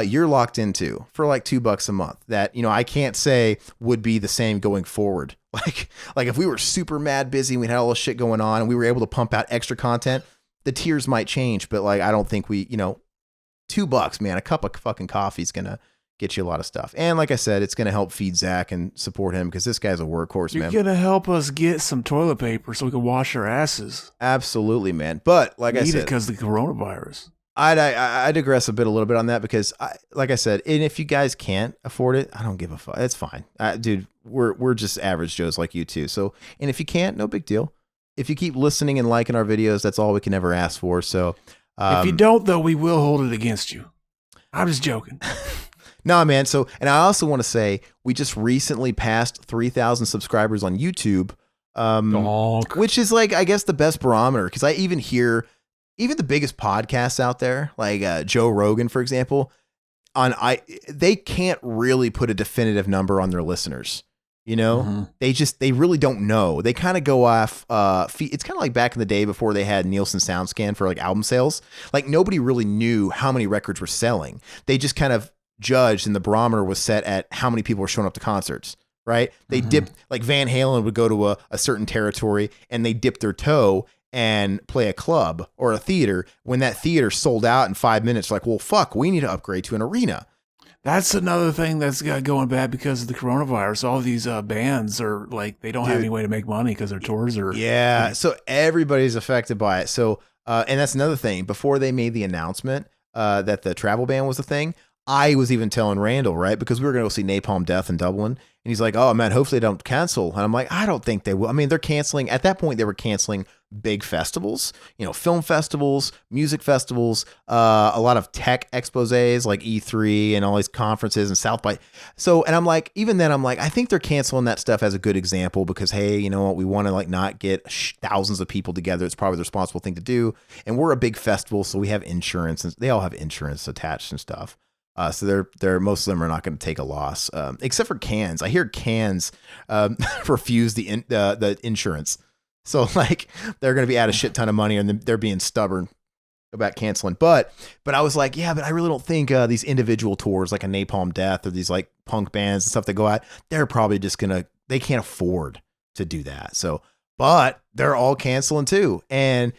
C: you're locked into for like $2 a month that, I can't say would be the same going forward. Like if we were super mad busy and we had all this shit going on and we were able to pump out extra content, the tiers might change, but like, I don't think $2, man, a cup of fucking coffee is going to get you a lot of stuff. And like I said, it's going to help feed Zach and support him because this guy's a workhorse, man.
E: You're going to help us get some toilet paper so we can wash our asses.
C: Absolutely, man. But like I said,
E: because of the coronavirus.
C: I digress a little bit on that because like I said, and if you guys can't afford it, I don't give a fuck. It's fine. Dude, we're just average Joes like you too. So, and if you can't, no big deal. If you keep listening and liking our videos, that's all we can ever ask for. So,
E: if you don't, though, we will hold it against you. I'm just joking.
C: No, man. So, and I also want to say we just recently passed 3,000 subscribers on YouTube, which is like, I guess, the best barometer. Because I even hear even the biggest podcasts out there, like Joe Rogan, for example, they can't really put a definitive number on their listeners. They really don't know. They kind of go off. It's kind of like back in the day before they had Nielsen SoundScan for like album sales. Like nobody really knew how many records were selling. They just kind of judged, and the barometer was set at how many people were showing up to concerts. Right? They dipped, like Van Halen would go to a certain territory and they dip their toe and play a club or a theater. When that theater sold out in 5 minutes, like, well, fuck, we need to upgrade to an arena.
E: That's another thing that's got going bad because of the coronavirus. All these bands are like, they don't have any way to make money because their tours are.
C: Yeah. So everybody's affected by it. So, and that's another thing. Before they made the announcement that the travel ban was a thing, I was even telling Randall, right? Because we were going to go see Napalm Death in Dublin. And he's like, oh, man, hopefully they don't cancel. And I'm like, I don't think they will. I mean, they're canceling. At that point, they were canceling big festivals, film festivals, music festivals, a lot of tech exposés like E3 and all these conferences and South by. So, and I'm like, even then, I'm like, I think they're canceling that stuff as a good example because, hey, you know what? We want to like not get thousands of people together. It's probably the responsible thing to do. And we're a big festival, so we have insurance, and they all have insurance attached and stuff. So they're most of them are not going to take a loss, except for Cans. I hear Cans refuse the insurance, so like they're going to be out a shit ton of money, and they're being stubborn about canceling. But I was like, yeah, but I really don't think these individual tours like a Napalm Death or these like punk bands and stuff that go out, they're probably just they can't afford to do that. So, but they're all canceling too, and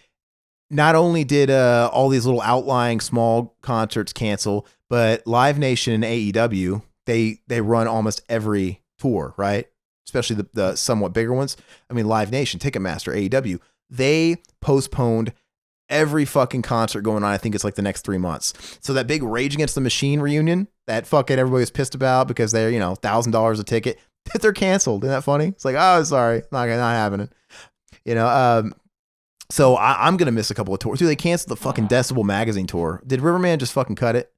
C: not only did all these little outlying small concerts cancel, but Live Nation and AEW, they run almost every tour, right? Especially the somewhat bigger ones. I mean, Live Nation, Ticketmaster, AEW, they postponed every fucking concert going on. I think it's like the next 3 months. So that big Rage Against the Machine reunion that fucking everybody was pissed about because they're, $1,000 a ticket, they're canceled. Isn't that funny? It's like, oh, sorry, not happening. So I'm going to miss a couple of tours. Dude, they canceled the fucking Decibel Magazine tour. Did Riverman just fucking cut it?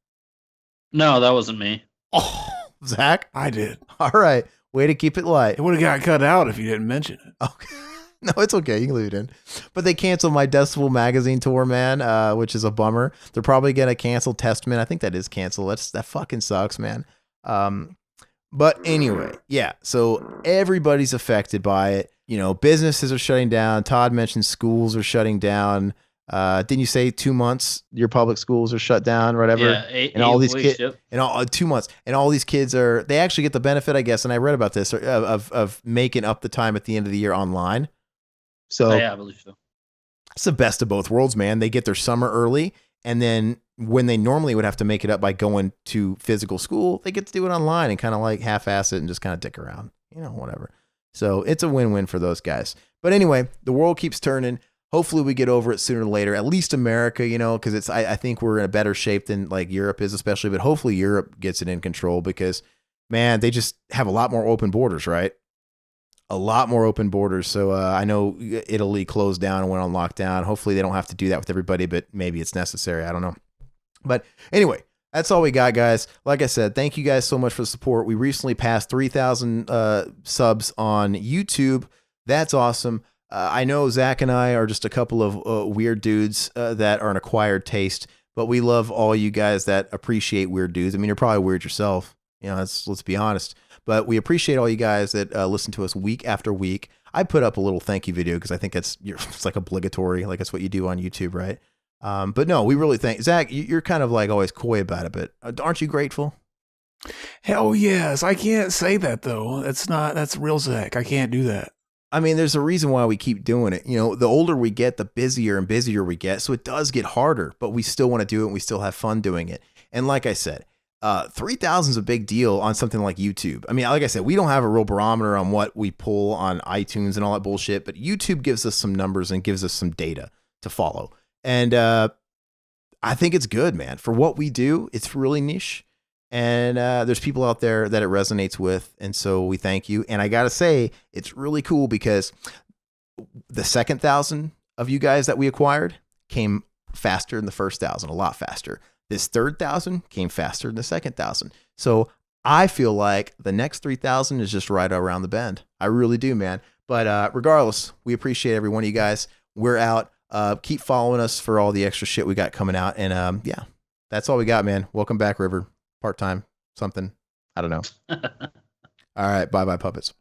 D: No, that wasn't me.
C: Oh, Zach?
E: I did.
C: All right. Way to keep it light.
E: It would have got cut out if you didn't mention it.
C: Okay. No, it's okay. You can leave it in. But they canceled my Decibel Magazine tour, man, which is a bummer. They're probably going to cancel Testament. I think that is canceled. That fucking sucks, man. But anyway, yeah. So everybody's affected by it. Businesses are shutting down. Todd mentioned schools are shutting down. Didn't you say 2 months your public schools are shut down or whatever?
D: Yeah, eight
C: these
D: weeks,
C: kids
D: yep.
C: and all 2 months, and all these kids they actually get the benefit, I guess, and I read about this of making up the time at the end of the year online. So
D: yeah, I believe so.
C: It's the best of both worlds, man. They get their summer early, and then when they normally would have to make it up by going to physical school, they get to do it online and kind of like half-ass it and just kind of dick around, whatever. So it's a win-win for those guys. But anyway, the world keeps turning. Hopefully we get over it sooner or later, at least America, because I think we're in a better shape than like Europe is, especially, but hopefully Europe gets it in control because, man, they just have a lot more open borders, right? A lot more open borders. So I know Italy closed down and went on lockdown. Hopefully they don't have to do that with everybody, but maybe it's necessary. I don't know. But anyway, that's all we got, guys. Like I said, thank you guys so much for the support. We recently passed 3,000 subs on YouTube. That's awesome. I know Zach and I are just a couple of weird dudes that are an acquired taste, but we love all you guys that appreciate weird dudes. I mean, you're probably weird yourself. Let's be honest. But we appreciate all you guys that listen to us week after week. I put up a little thank you video because I think it's like obligatory. Like that's what you do on YouTube, right? But no, we really thank Zach. You're kind of like always coy about it, but aren't you grateful?
E: Hell yes. I can't say that though. That's real Zach. I can't do that.
C: I mean, there's a reason why we keep doing it. The older we get, the busier and busier we get. So it does get harder, but we still want to do it and we still have fun doing it. And like I said, 3,000 is a big deal on something like YouTube. I mean, like I said, we don't have a real barometer on what we pull on iTunes and all that bullshit, but YouTube gives us some numbers and gives us some data to follow. And I think it's good, man. For what we do, it's really niche. And there's people out there that it resonates with. And so we thank you. And I got to say, it's really cool because the second 1,000 of you guys that we acquired came faster than the first 1,000, a lot faster. This third 1,000 came faster than the second 1,000. So I feel like the next 3,000 is just right around the bend. I really do, man. But regardless, we appreciate every one of you guys. We're out. Keep following us for all the extra shit we got coming out. And yeah, that's all we got, man. Welcome back, River. Part-time, something. I don't know. All right. Bye-bye, puppets.